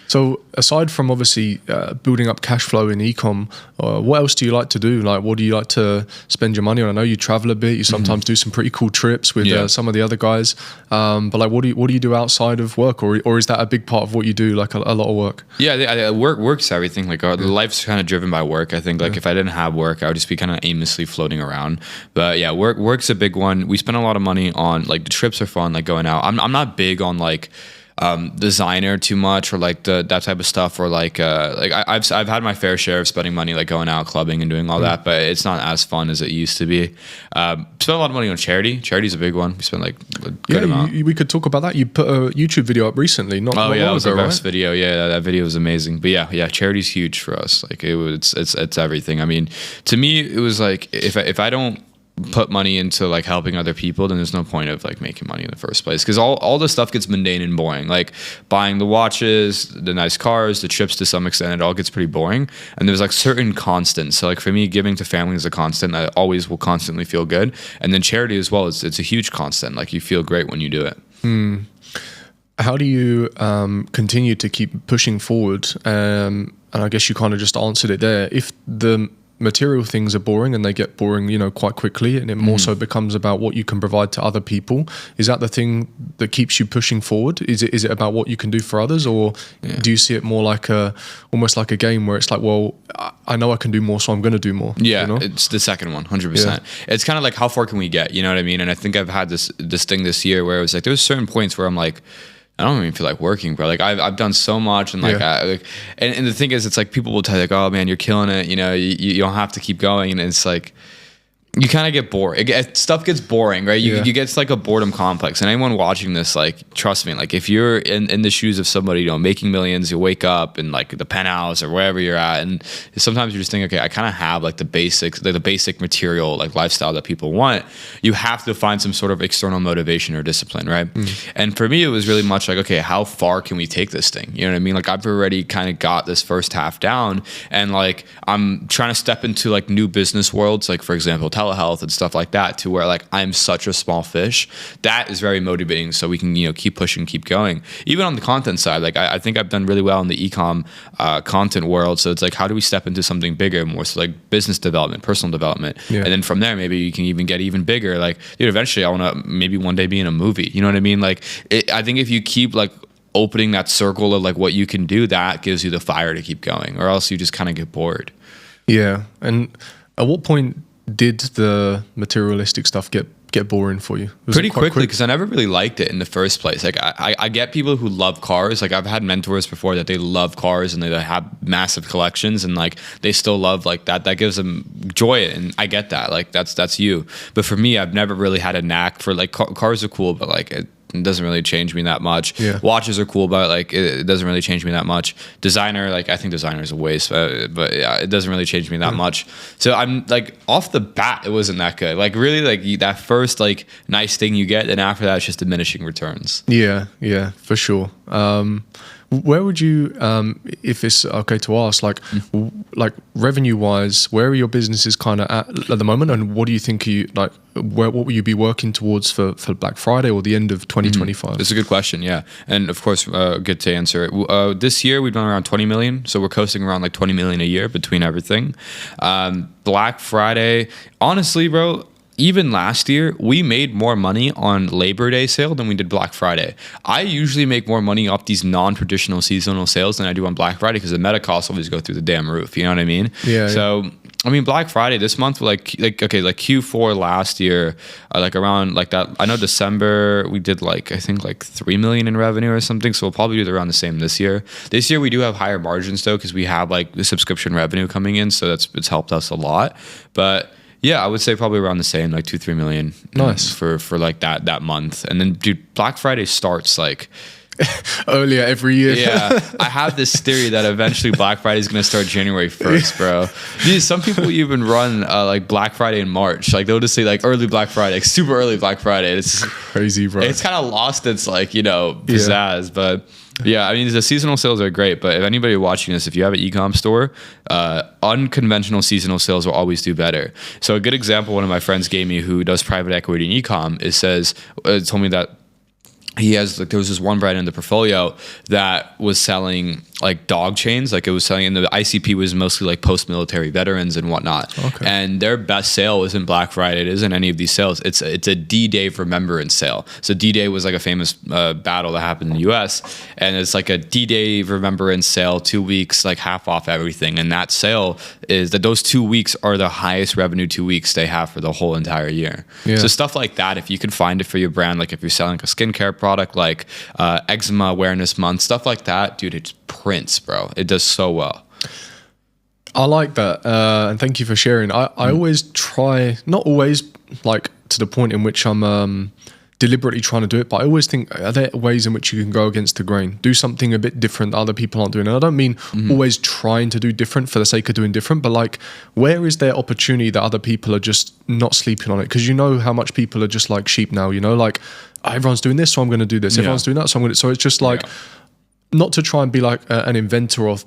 So aside from obviously building up cash flow in ecom, what else do you like to do? Like, what do you like to spend your money on? I know you travel a bit. You sometimes do some pretty cool trips with some of the other guys. But like, what do you do outside of work, or is that a big part of what you do? Like a lot of work. Yeah, work's everything. Like life's kind of driven by work. I think like if I didn't have work, I would just be kind of aimlessly floating around. But yeah, work's a big one. We spend a lot of money on like the trips are fun, like going out. I'm not big on like designer too much or like that type of stuff, or like I've had my fair share of spending money like going out clubbing and doing all that, but it's not as fun as it used to be. Spend a lot of money on charity's a big one. We spend like a good amount. We could talk about that. You put a YouTube video up recently, not long it was ago, our best right? video. Yeah, that video was amazing. But yeah, charity's huge for us. Like it's everything. I mean, to me it was like if I don't put money into like helping other people, then there's no point of like making money in the first place, because all the stuff gets mundane and boring. Like buying the watches, the nice cars, the trips, to some extent it all gets pretty boring, and there's like certain constants. So like for me, giving to family is a constant. I always will constantly feel good, and then charity as well, it's a huge constant. Like you feel great when you do it. How do you continue to keep pushing forward? And I guess you kind of just answered it there. If the material things are boring, and they get boring, quite quickly, and it more so becomes about what you can provide to other people, is that the thing that keeps you pushing forward? Is it about what you can do for others, or do you see it more like almost like a game where it's like, well, I know I can do more, so I'm going to do more? It's the second one, 100%. It's kind of like, how far can we get? You know what I mean? And I think I've had this thing this year where it was like, there was certain points where I'm like, I don't even feel like working, bro. Like I've done so much, and like, and the thing is, it's like people will tell you like, oh man, you're killing it. You don't have to keep going, and it's like, you kind of get bored. Stuff gets boring, right? You get like a boredom complex. And anyone watching this, like, trust me, like if you're in the shoes of somebody, making millions, you wake up in like the penthouse or wherever you're at, and sometimes you just think, okay, I kind of have like the basics, the basic material, like lifestyle that people want. You have to find some sort of external motivation or discipline, right? And for me, it was really much like, okay, how far can we take this thing? You know what I mean? Like I've already kind of got this first half down, and like I'm trying to step into like new business worlds, like for example, telehealth and stuff like that, to where like I'm such a small fish. That is very motivating, so we can keep pushing, keep going. Even on the content side, like I think I've done really well in the ecom content world. So it's like, how do we step into something bigger, more so like business development, personal development, and then from there maybe you can even get even bigger. Like, dude, eventually I want to maybe one day be in a movie. You know what I mean? Like I think if you keep like opening that circle of like what you can do, that gives you the fire to keep going, or else you just kind of get bored. Yeah. And at what point did the materialistic stuff get boring for you? Pretty quickly, because I never really liked it in the first place. Like I get people who love cars. Like I've had mentors before that they love cars and they have massive collections, and like they still love like that gives them joy, and I get that. Like that's you. But for me, I've never really had a knack for like cars are cool, but like it doesn't really change me that much. Watches are cool, but like it doesn't really change me that much. Designer, like I think designer is a waste, but yeah, it doesn't really change me that much. So I'm like, off the bat, it wasn't that good. Like really, like that first like nice thing you get, and after that, it's just diminishing returns. Yeah, for sure. Where would you, if it's okay to ask, like revenue wise, where are your businesses kind of at the moment, and what do you think what will you be working towards for Black Friday or the end of 2025? It's a good question, yeah, and of course, good to answer it. This year we've done around 20 million, so we're coasting around like 20 million a year between everything. Black Friday, honestly, bro. Even last year, we made more money on Labor Day sale than we did Black Friday. I usually make more money off these non-traditional seasonal sales than I do on Black Friday, because the meta costs always go through the damn roof. You know what I mean? Yeah. So, I mean, Black Friday this month, like Q4 last year, like around like that. I know December we did like, I think like 3 million in revenue or something. So we'll probably do around the same this year. This year we do have higher margins though, because we have like the subscription revenue coming in, so it's helped us a lot. But yeah, I would say probably around the same, like 2-3 million. Nice. For like that month. And then, dude, Black Friday starts like earlier every year. Yeah, I have this theory that eventually Black Friday is going to start January 1st, bro. Dude, some people even run like Black Friday in March. Like they'll just say like early Black Friday, like super early Black Friday. It's crazy, bro. It's kind of lost its like, pizzazz, but yeah, I mean, the seasonal sales are great, but if anybody watching this, if you have an ecom store, unconventional seasonal sales will always do better. So a good example one of my friends gave me, who does private equity in ecom, told me that he has, like, there was this one brand in the portfolio that was selling like dog chains. Like it was selling, and the ICP was mostly like post-military veterans and whatnot. Okay. And their best sale isn't Black Friday. It isn't any of these sales. It's a D-Day remembrance sale. So D-Day was like a famous battle that happened in the U.S. And it's like a D-Day remembrance sale, 2 weeks, like half off everything. And that sale is that those 2 weeks are the highest revenue 2 weeks they have for the whole entire year. Yeah. So stuff like that, if you can find it for your brand, like if you're selling a skincare product, like Eczema Awareness Month, stuff like that, dude, it's prints, bro. It does so well. I like that, and thank you for sharing. I always try, not always like to the point in which I'm deliberately trying to do it, but I always think, are there ways in which you can go against the grain, do something a bit different that other people aren't doing? And I don't mean always trying to do different for the sake of doing different, but like, where is there opportunity that other people are just not sleeping on it? Because you know how much people are just like sheep now, you know, like everyone's doing this, so I'm going to do this. Everyone's doing that, so I'm going to. So it's just like. Yeah. Not to try and be like an inventor or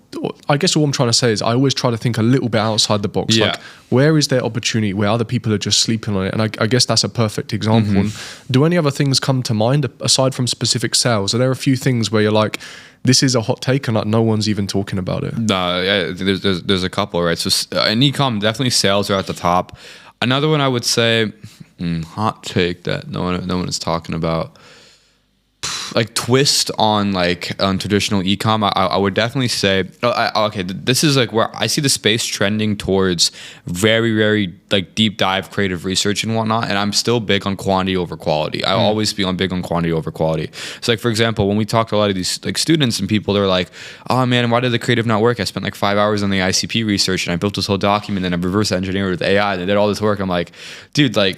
I guess all I'm trying to say is I always try to think a little bit outside the box. Yeah. Like, where is there opportunity where other people are just sleeping on it? And I guess that's a perfect example. And do any other things come to mind aside from specific sales? Are there a few things where you're like, this is a hot take and like no one's even talking about it? No, yeah, there's a couple, right? So in ecom, definitely sales are at the top. Another one I would say, hot take that no one is talking about. Like twist on like traditional ecom, I would definitely say okay, this is like where I see the space trending towards very, very like deep dive creative research and whatnot, and I'm still big on quantity over quality. I always be big on quantity over quality. So like for example, when we talk to a lot of these like students and people, they're like, oh man, why did the creative not work? I spent like 5 hours on the ICP research and I built this whole document and I reverse engineered with AI and I did all this work. I'm like, dude, like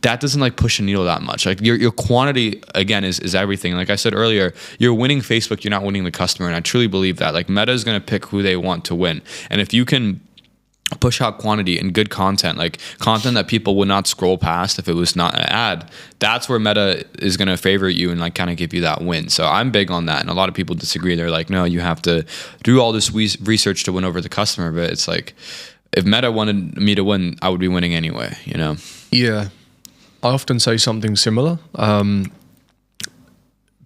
that doesn't like push a needle that much. Like your quantity again is everything. Like I said earlier, you're winning Facebook, you're not winning the customer. And I truly believe that. Like Meta is going to pick who they want to win. And if you can push out quantity and good content, like content that people would not scroll past if it was not an ad, that's where Meta is going to favor you and like kind of give you that win. So I'm big on that. And a lot of people disagree. They're like, no, you have to do all this research to win over the customer. But it's like, if Meta wanted me to win, I would be winning anyway, you know? Yeah. I often say something similar.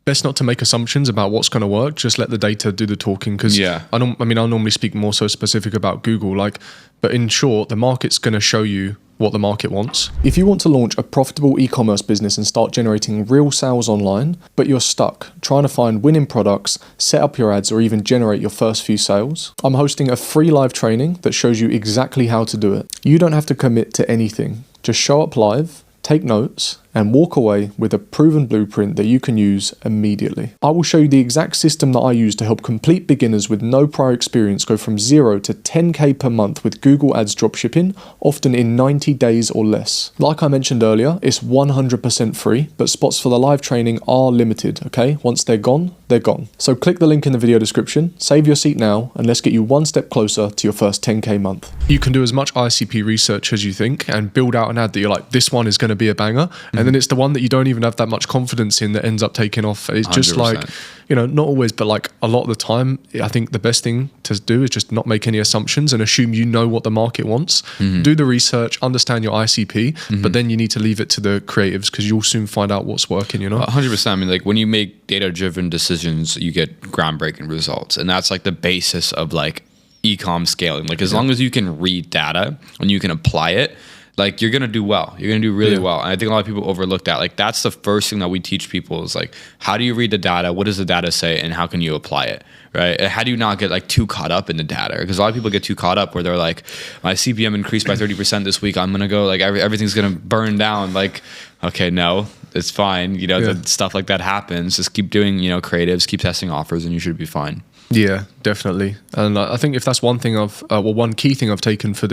Best not to make assumptions about what's going to work. Just let the data do the talking. Because I normally speak more so specific about Google. Like, but in short, the market's going to show you what the market wants. If you want to launch a profitable e-commerce business and start generating real sales online, but you're stuck trying to find winning products, set up your ads, or even generate your first few sales, I'm hosting a free live training that shows you exactly how to do it. You don't have to commit to anything. Just show up live, take notes, and walk away with a proven blueprint that you can use immediately. I will show you the exact system that I use to help complete beginners with no prior experience go from 0 to 10K per month with Google Ads dropshipping, often in 90 days or less. Like I mentioned earlier, it's 100% free, but spots for the live training are limited, okay? Once they're gone, they're gone. So click the link in the video description, save your seat now, and let's get you one step closer to your first 10K month. You can do as much ICP research as you think and build out an ad that you're like, this one is going to be a banger. And then it's the one that you don't even have that much confidence in that ends up taking off. It's just 100%. like, you know, not always, but like a lot of the time, I think the best thing to do is just not make any assumptions and assume you know what the market wants. Do the research, understand your ICP, but then you need to leave it to the creatives because you'll soon find out what's working, you know? 100%. I mean, like when you make data-driven decisions, you get groundbreaking results. And that's like the basis of like e-com scaling. Like as long as you can read data and you can apply it, like you're going to do well. You're going to do really well. And I think a lot of people overlook that. Like that's the first thing that we teach people is like, how do you read the data? What does the data say? And how can you apply it? Right. And how do you not get like too caught up in the data? Because a lot of people get too caught up where they're like, my CPM increased by 30% this week. I'm going to go like everything's going to burn down. Like, okay, no, it's fine. You know, stuff like that happens. Just keep doing, you know, creatives, keep testing offers and you should be fine. Yeah, definitely. And I think if that's one thing one key thing I've taken from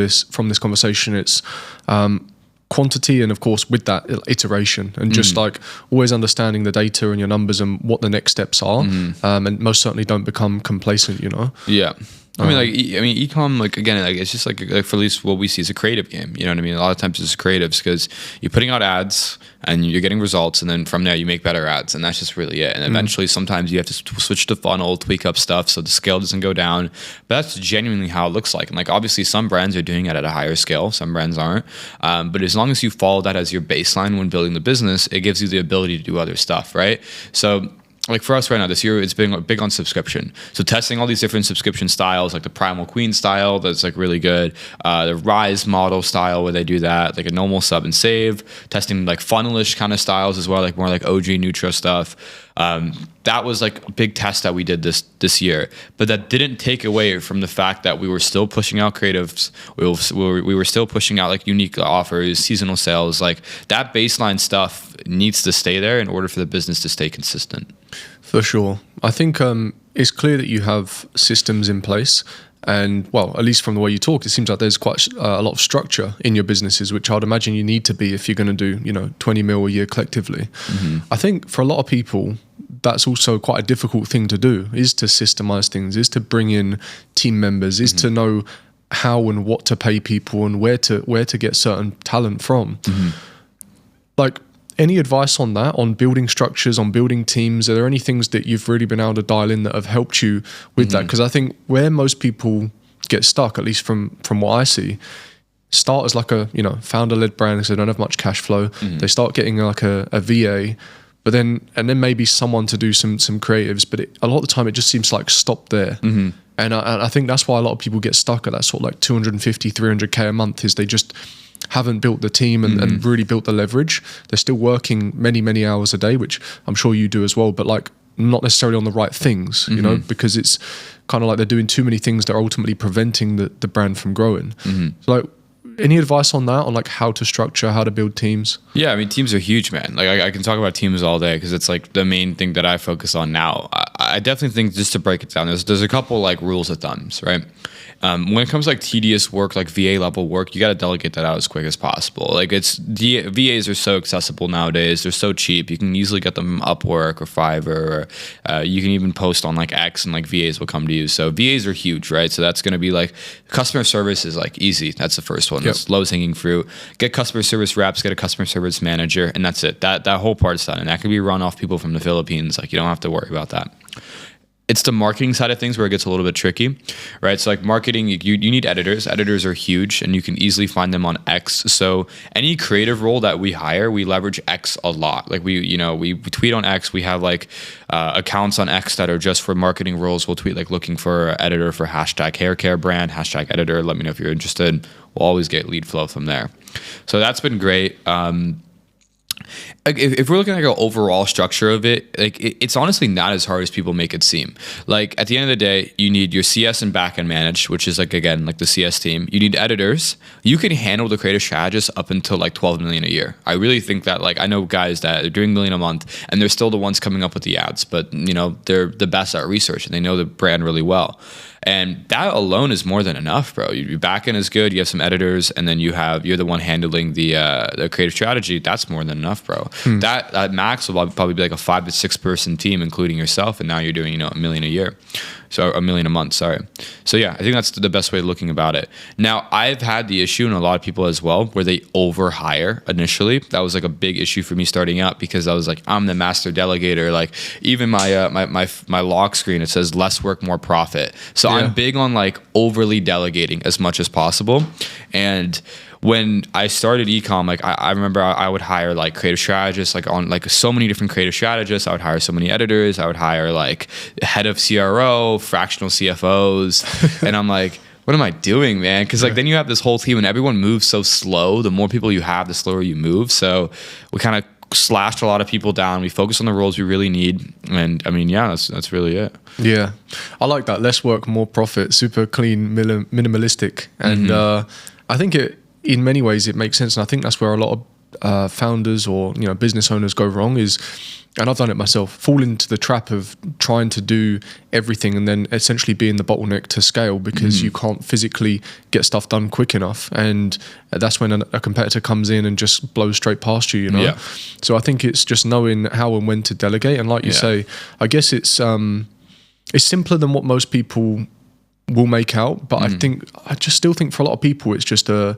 this conversation, it's quantity and of course with that iteration and just like always understanding the data and your numbers and what the next steps are. And most certainly don't become complacent, you know? Yeah. I mean, ecom, like again, like it's just like for at least what we see is a creative game. You know what I mean? A lot of times it's creatives because you're putting out ads and you're getting results, and then from there you make better ads, and that's just really it. And eventually, sometimes you have to switch the funnel, tweak up stuff so the scale doesn't go down. But that's genuinely how it looks like. And like obviously, some brands are doing it at a higher scale, some brands aren't. But as long as you follow that as your baseline when building the business, it gives you the ability to do other stuff, right? So like for us right now this year, it's been big on subscription. So testing all these different subscription styles, like the Primal Queen style, that's like really good. The Rise model style where they do that, like a normal sub and save. Testing like funnelish kind of styles as well, like more like OG Neutral stuff. That was like a big test that we did this year, but that didn't take away from the fact that we were still pushing out creatives. We were still pushing out like unique offers, seasonal sales. Like that baseline stuff needs to stay there in order for the business to stay consistent. For sure. I think it's clear that you have systems in place. And well, at least from the way you talk, it seems like there's quite a lot of structure in your businesses, which I'd imagine you need to be if you're going to do, 20 mil a year collectively. I think for a lot of people, that's also quite a difficult thing to do, is to systemize things, is to bring in team members, is to know how and what to pay people and where to get certain talent from. Like, any advice on that, on building structures, on building teams? Are there any things that you've really been able to dial in that have helped you with that? Because I think where most people get stuck, at least from what I see, start as like a founder-led brand because they don't have much cash flow. They start getting like a VA, but then maybe someone to do some creatives. But a lot of the time, it just seems to like stop there. And I think that's why a lot of people get stuck at that sort of like 250, 300K a month, is they just haven't built the team and really built the leverage. They're still working many, many hours a day, which I'm sure you do as well, but like not necessarily on the right things, because it's kind of like they're doing too many things that are ultimately preventing the brand from growing. So like, any advice on that, on like how to structure, how to build teams? Yeah, I mean, teams are huge, man. Like I can talk about teams all day because it's like the main thing that I focus on now. I definitely think, just to break it down, there's a couple like rules of thumbs, right? When it comes to like tedious work, like VA level work, you got to delegate that out as quick as possible. Like VAs are so accessible nowadays. They're so cheap. You can easily get them Upwork or Fiverr, or you can even post on like X and like VAs will come to you. So VAs are huge, right? So that's going to be like customer service is like easy. That's the first one. That's lowest hanging fruit. Get customer service reps, get a customer service manager, and that's it. That whole part's done. And that can be run off people from the Philippines. Like you don't have to worry about that. It's the marketing side of things where it gets a little bit tricky, right? So like marketing, you need editors. Editors are huge and you can easily find them on X. So any creative role that we hire, we leverage X a lot. Like we tweet on X. We have like accounts on X that are just for marketing roles. We'll tweet like looking for an editor for hashtag hair care brand, hashtag editor. Let me know if you're interested. We'll always get lead flow from there. So that's been great. If we're looking at like an overall structure of it, like it's honestly not as hard as people make it seem. Like at the end of the day, you need your CS and backend managed, which is like, again, like the CS team. You need editors. You can handle the creative strategists up until like 12 million a year. I really think that, like, I know guys that are doing $1 million a month and they're still the ones coming up with the ads, but they're the best at research and they know the brand really well. And that alone is more than enough, bro. Your backend is good. You have some editors, and then you're the one handling the creative strategy. That's more than enough, bro. That at max will probably be like a 5 to 6 person team, including yourself. And now you're doing $1 million a year, so $1 million a month. Sorry. So yeah, I think that's the best way of looking about it. Now I've had the issue, and a lot of people as well, where they overhire initially. That was like a big issue for me starting out because I was like, I'm the master delegator. Like even my lock screen, it says less work, more profit. So I'm big on like overly delegating as much as possible. And when I started Ecom, like I remember I would hire like creative strategists, like on like so many different creative strategists. I would hire so many editors. I would hire like head of CRO, fractional CFOs. And I'm like, what am I doing, man? Because like then you have this whole team and everyone moves so slow. The more people you have, the slower you move. So we kind of slashed a lot of people down. We focus on the roles we really need. And I mean, yeah, that's really it. Yeah. I like that. Less work, more profit, super clean, minimalistic. And I think in many ways it makes sense. And I think that's where a lot of founders or business owners go wrong is, and I've done it myself, fall into the trap of trying to do everything and then essentially being the bottleneck to scale because you can't physically get stuff done quick enough. And that's when a competitor comes in and just blows straight past you, Yeah. So I think it's just knowing how and when to delegate. And like you say, I guess it's simpler than what most people will make out. But I just still think for a lot of people, it's just a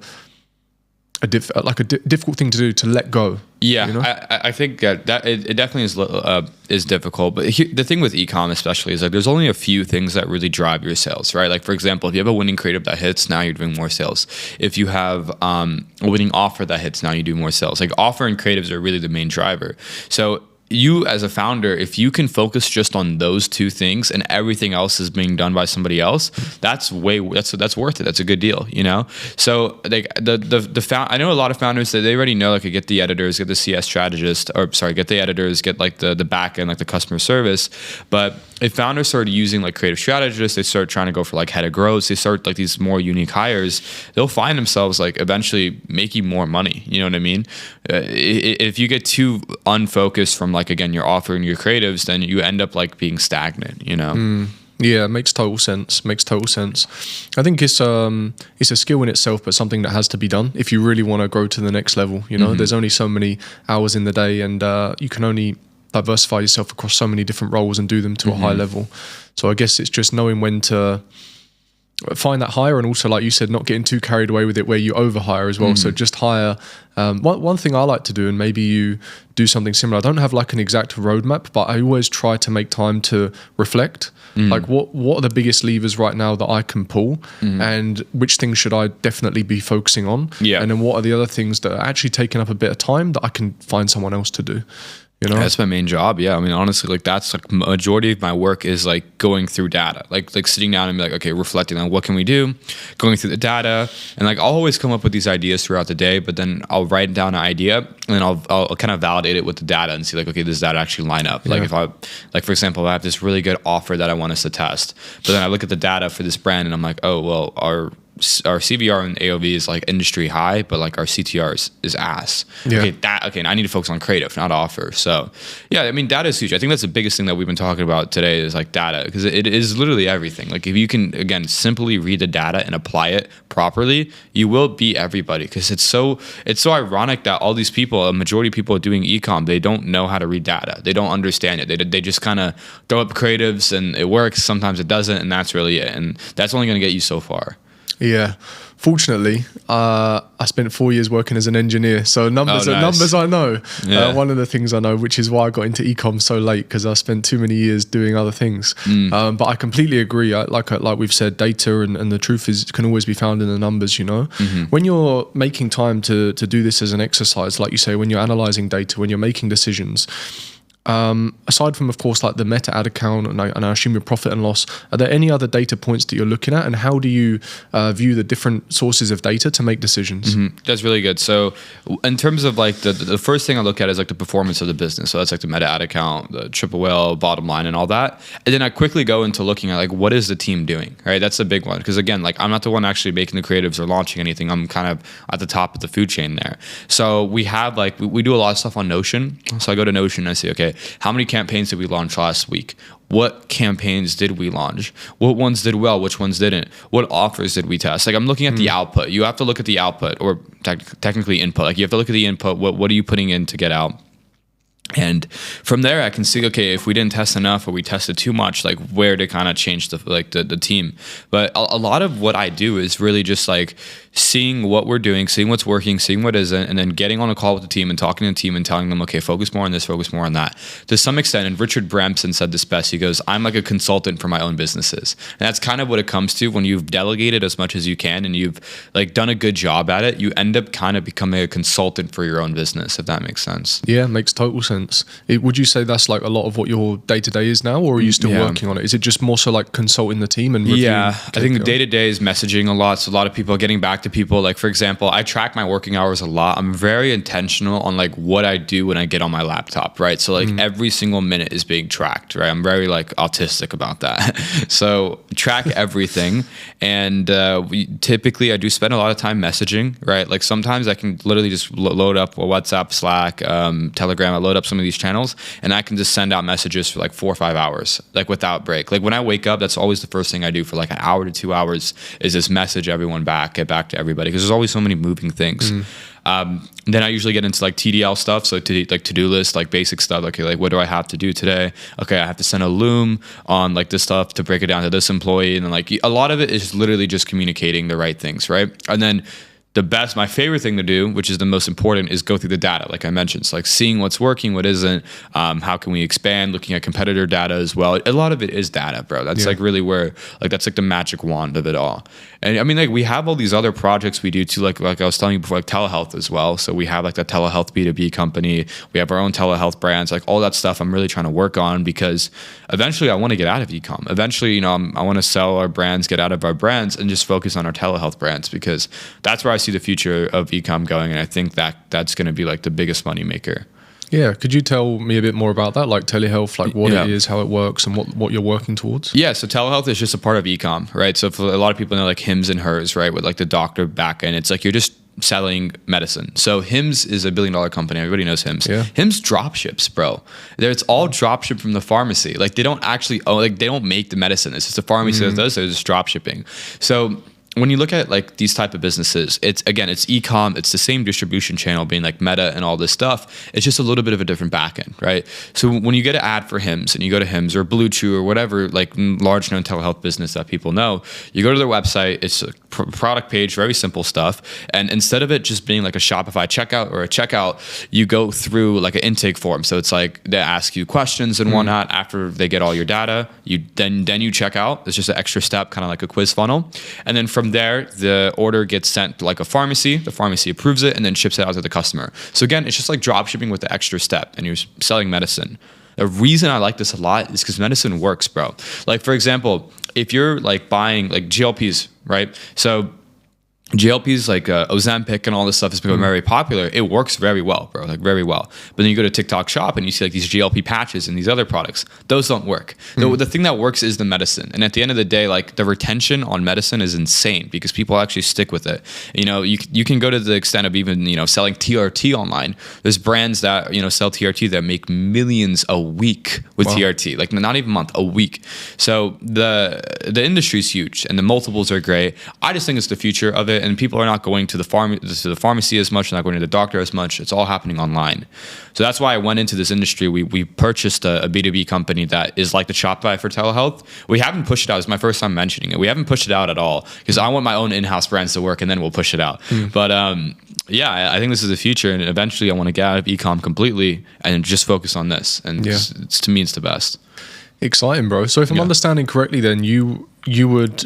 difficult thing to do, to let go. Yeah, I think that it definitely is difficult. But the thing with e-com especially is like there's only a few things that really drive your sales, right? Like for example, if you have a winning creative that hits, now you're doing more sales. If you have a winning offer that hits, now you do more sales. Like offer and creatives are really the main driver. So you as a founder, if you can focus just on those two things and everything else is being done by somebody else, that's worth it. That's a good deal, you know? So like I know a lot of founders that they already know, like, get the editors, get the CS strategist, get the editors, get like the back end, like the customer service. But if founders started using like creative strategists, they start trying to go for like head of growth, they start like these more unique hires, they'll find themselves like eventually making more money. You know what I mean? If you get too unfocused from like, again, your offer and your creatives, then you end up like being stagnant, you know? Yeah, makes total sense. I think it's a skill in itself, but something that has to be done if you really want to grow to the next level. You know, there's only so many hours in the day, and you can only diversify yourself across so many different roles and do them to a high level. So I guess it's just knowing when to find that hire, and also, like you said, not getting too carried away with it where you overhire as well. So just hire. One thing I like to do, and maybe you do something similar, I don't have like an exact roadmap, but I always try to make time to reflect. Like what are the biggest levers right now that I can pull, and which things should I definitely be focusing on? Yeah. And then what are the other things that are actually taking up a bit of time that I can find someone else to do? You know? That's my main job. Yeah. I mean, honestly, like that's like majority of my work is like going through data, like sitting down and be like, okay, reflecting on what can we do, going through the data. And like, I'll always come up with these ideas throughout the day, but then I'll write down an idea and then I'll kind of validate it with the data and see like, okay, does that actually line up? Like if for example, I have this really good offer that I want us to test, but then I look at the data for this brand and I'm like, oh, well, our CVR and AOV is like industry high, but like our CTR is ass. Yeah. Okay, and I need to focus on creative, not offer. So yeah, I mean, data is huge. I think that's the biggest thing that we've been talking about today is like data, because it is literally everything. Like if you can, again, simply read the data and apply it properly, you will beat everybody. Because it's so ironic that all these people, a majority of people doing ecom, they don't know how to read data. They don't understand it. They just kind of throw up creatives and it works. Sometimes it doesn't, and that's really it. And that's only going to get you so far. Yeah. Fortunately, I spent 4 years working as an engineer, so numbers I know. Yeah. One of the things I know, which is why I got into ecom so late, because I spent too many years doing other things. But I completely agree. Like we've said, data and the truth can always be found in the numbers. You know, when you're making time to do this as an exercise, like you say, when you're analyzing data, when you're making decisions. Aside from, of course, like the meta ad account and I assume your profit and loss, are there any other data points that you're looking at, and how do you view the different sources of data to make decisions? That's really good. So in terms of like the first thing I look at is like the performance of the business. So that's like the meta ad account, the triple whale, bottom line, and all that. And then I quickly go into looking at like, what is the team doing, right? That's a big one. Because again, like I'm not the one actually making the creatives or launching anything. I'm kind of at the top of the food chain there. So we have like, we do a lot of stuff on Notion. So I go to Notion and I say, okay, how many campaigns did we launch last week? What campaigns did we launch? What ones did well? Which ones didn't? What offers did we test? Like I'm looking at the output. You have to look at the output, or technically input. Like you have to look at the input. What are you putting in to get out? And from there, I can see, okay, if we didn't test enough or we tested too much, like where to kind of change the team. But a lot of what I do is really just like seeing what we're doing, seeing what's working, seeing what isn't, and then getting on a call with the team and talking to the team and telling them, okay, focus more on this, focus more on that. To some extent, and Richard Branson said this best, he goes, I'm like a consultant for my own businesses. And that's kind of what it comes to when you've delegated as much as you can and you've like done a good job at it, you end up kind of becoming a consultant for your own business, if that makes sense. Yeah, makes total sense. Would you say that's like a lot of what your day-to-day is now, or are you still working on it? Is it just more so like consulting the team and reviewing? Yeah, I think the day-to-day is messaging a lot. So a lot of people getting back to people. Like, for example, I track my working hours a lot. I'm very intentional on like what I do when I get on my laptop, right? So like every single minute is being tracked, right? I'm very like autistic about that. So track everything. And typically I do spend a lot of time messaging, right? Like sometimes I can literally just load up a WhatsApp, Slack, Telegram. I load up some of these channels and I can just send out messages for like 4 or 5 hours, like without break. Like when I wake up, that's always the first thing I do for like an hour to 2 hours is just message everyone back, get back to everybody. Because there's always so many moving things. Then I usually get into like TDL stuff. So to-do list, like basic stuff. Okay, like what do I have to do today? Okay, I have to send a loom on like this stuff to break it down to this employee. And then like a lot of it is literally just communicating the right things, right? And then my favorite thing to do, which is the most important, is go through the data, like I mentioned. So like seeing what's working, what isn't, how can we expand, looking at competitor data as well. A lot of it is data, bro. That's like really where, like, that's like the magic wand of it all. And I mean, like, we have all these other projects we do too, like I was telling you before, like telehealth as well. So we have like the telehealth B2B company. We have our own telehealth brands, like all that stuff I'm really trying to work on, because eventually I want to get out of ecom. Eventually, you know, I want to sell our brands, get out of our brands, and just focus on our telehealth brands, because that's where I see the future of ecom going. And I think that that's going to be like the biggest money maker. Yeah. Could you tell me a bit more about that? Like telehealth, like what it is, how it works, and what you're working towards? Yeah. So telehealth is just a part of ecom, right? So for a lot of people know like Hims and Hers, right? With like the doctor back end, it's like you're just selling medicine. So Hims is $1 billion company. Everybody knows Hims. Yeah. Hims dropships, bro. It's all dropship from the pharmacy. Like they don't actually own, like they don't make the medicine. It's just a pharmacy that does. So it's just dropshipping. So when you look at like these type of businesses, it's ecom, it's the same distribution channel being like Meta and all this stuff. It's just a little bit of a different backend, right? So when you get an ad for Hims and you go to Hims or Blue Chew or whatever, like large known telehealth business that people know, you go to their website, it's a product page, very simple stuff. And instead of it just being like a Shopify checkout or a checkout, you go through like an intake form. So it's like they ask you questions and whatnot. After they get all your data, you then you check out. It's just an extra step, kind of like a quiz funnel. And then from there, the order gets sent to like a pharmacy. The pharmacy approves it and then ships it out to the customer. So again, it's just like drop shipping with the extra step, and you're selling medicine. The reason I like this a lot is because medicine works, bro. Like for example, if you're like buying like GLPs, right? So GLPs like Ozempic and all this stuff has become very popular. It works very well, bro, like very well. But then you go to TikTok Shop and you see like these GLP patches and these other products. Those don't work. The thing that works is the medicine. And at the end of the day, like the retention on medicine is insane because people actually stick with it. You know, you can go to the extent of even, you know, selling TRT online. There's brands that, you know, sell TRT that make millions a week with TRT, like not even a month, a week. So the industry is huge and the multiples are great. I just think it's the future of it. And people are not going to the pharmacy as much, not going to the doctor as much. It's all happening online. So that's why I went into this industry. We purchased a B2B company that is like the Shopify for telehealth. We haven't pushed it out. It's my first time mentioning it. We haven't pushed it out at all because I want my own in-house brands to work and then we'll push it out. But yeah, I think this is the future. And eventually I want to get out of e-com completely and just focus on this. And to me, it's the best. Exciting, bro. So if I'm understanding correctly, then you would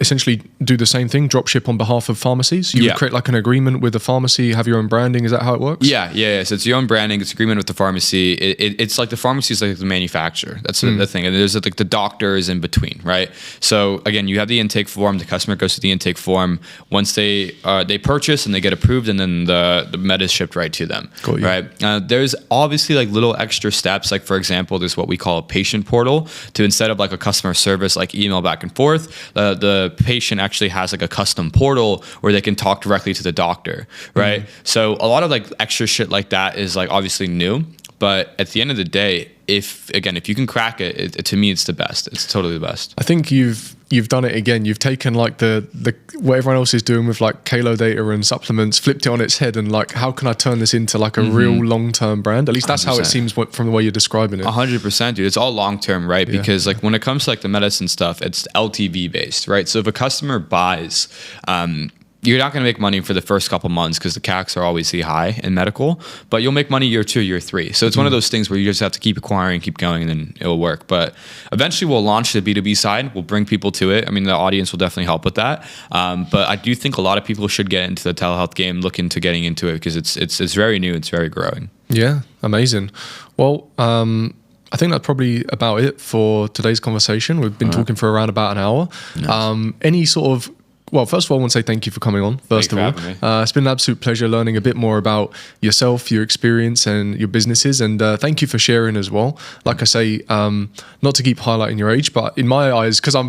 essentially do the same thing, drop ship on behalf of pharmacies? You would create like an agreement with the pharmacy, have your own branding. Is that how it works? Yeah. So it's your own branding. It's agreement with the pharmacy. It's like the pharmacy is like the manufacturer. That's the thing. And there's like the doctor is in between, right? So again, you have the intake form. The customer goes to the intake form. Once they purchase and they get approved, and then the med is shipped right to them, right? There's obviously like little extra steps. Like for example, there's what we call a patient portal to, instead of like a customer service, like email back and forth, the patient actually has like a custom portal where they can talk directly to the doctor, right? So a lot of like extra shit like that is like obviously new, but at the end of the day, if you can crack it, to me it's the best. It's totally the best. I think you've done it again. You've taken like the what everyone else is doing with like Kalo data and supplements, flipped it on its head, and like, how can I turn this into like a real long-term brand? At least that's 100%. How it seems from the way you're describing it. 100%, dude. It's all long-term, right? Because like when it comes to like the medicine stuff, it's LTV based, right? So if a customer buys, you're not going to make money for the first couple months because the CACs are obviously high in medical, but you'll make money year 2, year 3. So it's one of those things where you just have to keep acquiring, keep going, and then it'll work. But eventually we'll launch the B2B side. We'll bring people to it. I mean, the audience will definitely help with that. But I do think a lot of people should get into the telehealth game, look into getting into it because it's very new. It's very growing. Yeah, amazing. Well, I think that's probably about it for today's conversation. We've been talking for around about an hour. Nice. Any sort of Well, first of all, I want to say thank you for coming on, first of all. It's been an absolute pleasure learning a bit more about yourself, your experience and your businesses. And thank you for sharing as well. Like I say, not to keep highlighting your age, but in my eyes, because I'm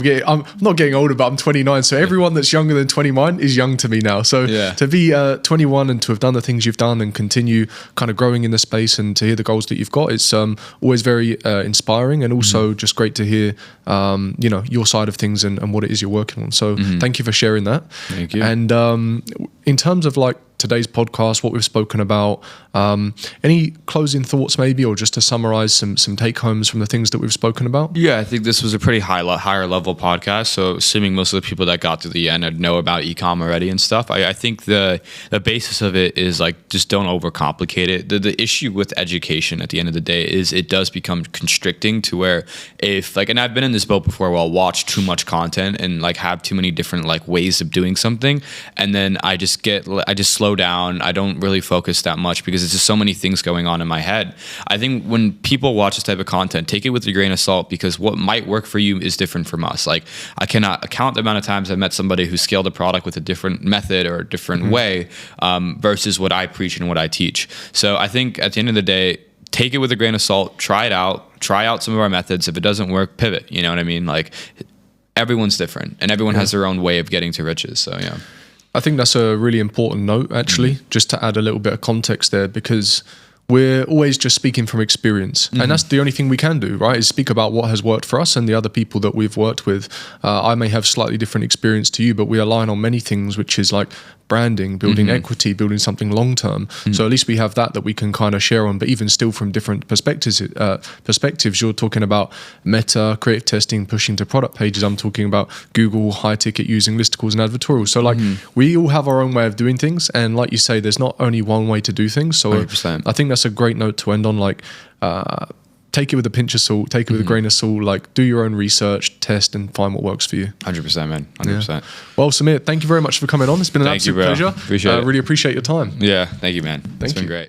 not getting older, but I'm 29. So everyone that's younger than 21 is young to me now. So to be 21 and to have done the things you've done and continue kind of growing in the space and to hear the goals that you've got, it's always very inspiring and also just great to hear, your side of things and what it is you're working on. So thank you for sharing that. Thank you. And in terms of like today's podcast, what we've spoken about. Any closing thoughts maybe, or just to summarize some take homes from the things that we've spoken about? Yeah, I think this was a pretty higher level podcast. So assuming most of the people that got to the end know about Ecom already and stuff, I think the basis of it is like, just don't overcomplicate it. The issue with education at the end of the day is it does become constricting to where if like, and I've been in this boat before where I'll watch too much content and like have too many different like ways of doing something. And then I just slow down. I don't really focus that much because there's just so many things going on in my head. I think when people watch this type of content, take it with a grain of salt, because what might work for you is different from us. Like I cannot count the amount of times I've met somebody who scaled a product with a different method or a different way versus what I preach and what I teach. So I think at the end of the day, take it with a grain of salt, try it out, try out some of our methods. If it doesn't work, pivot. You know what I mean? Like everyone's different and everyone has their own way of getting to riches. So yeah. I think that's a really important note, actually, just to add a little bit of context there, because we're always just speaking from experience. And that's the only thing we can do, right? Is speak about what has worked for us and the other people that we've worked with. I may have slightly different experience to you, but we align on many things, which is like branding, building equity, building something long-term. So at least we have that we can kind of share on, but even still from different perspectives, you're talking about meta, creative testing, pushing to product pages. I'm talking about Google, high ticket, using listicles and advertorials. So like we all have our own way of doing things. And like you say, there's not only one way to do things. So 100%. I think that's a great note to end on. Like, take it with a pinch of salt, take it with a grain of salt, like do your own research, test, and find what works for you. 100%, man. 100%. Yeah. Well, Saamir, thank you very much for coming on. It's been an absolute pleasure. Appreciate it. Really appreciate your time. Yeah, thank you, man. It's been great.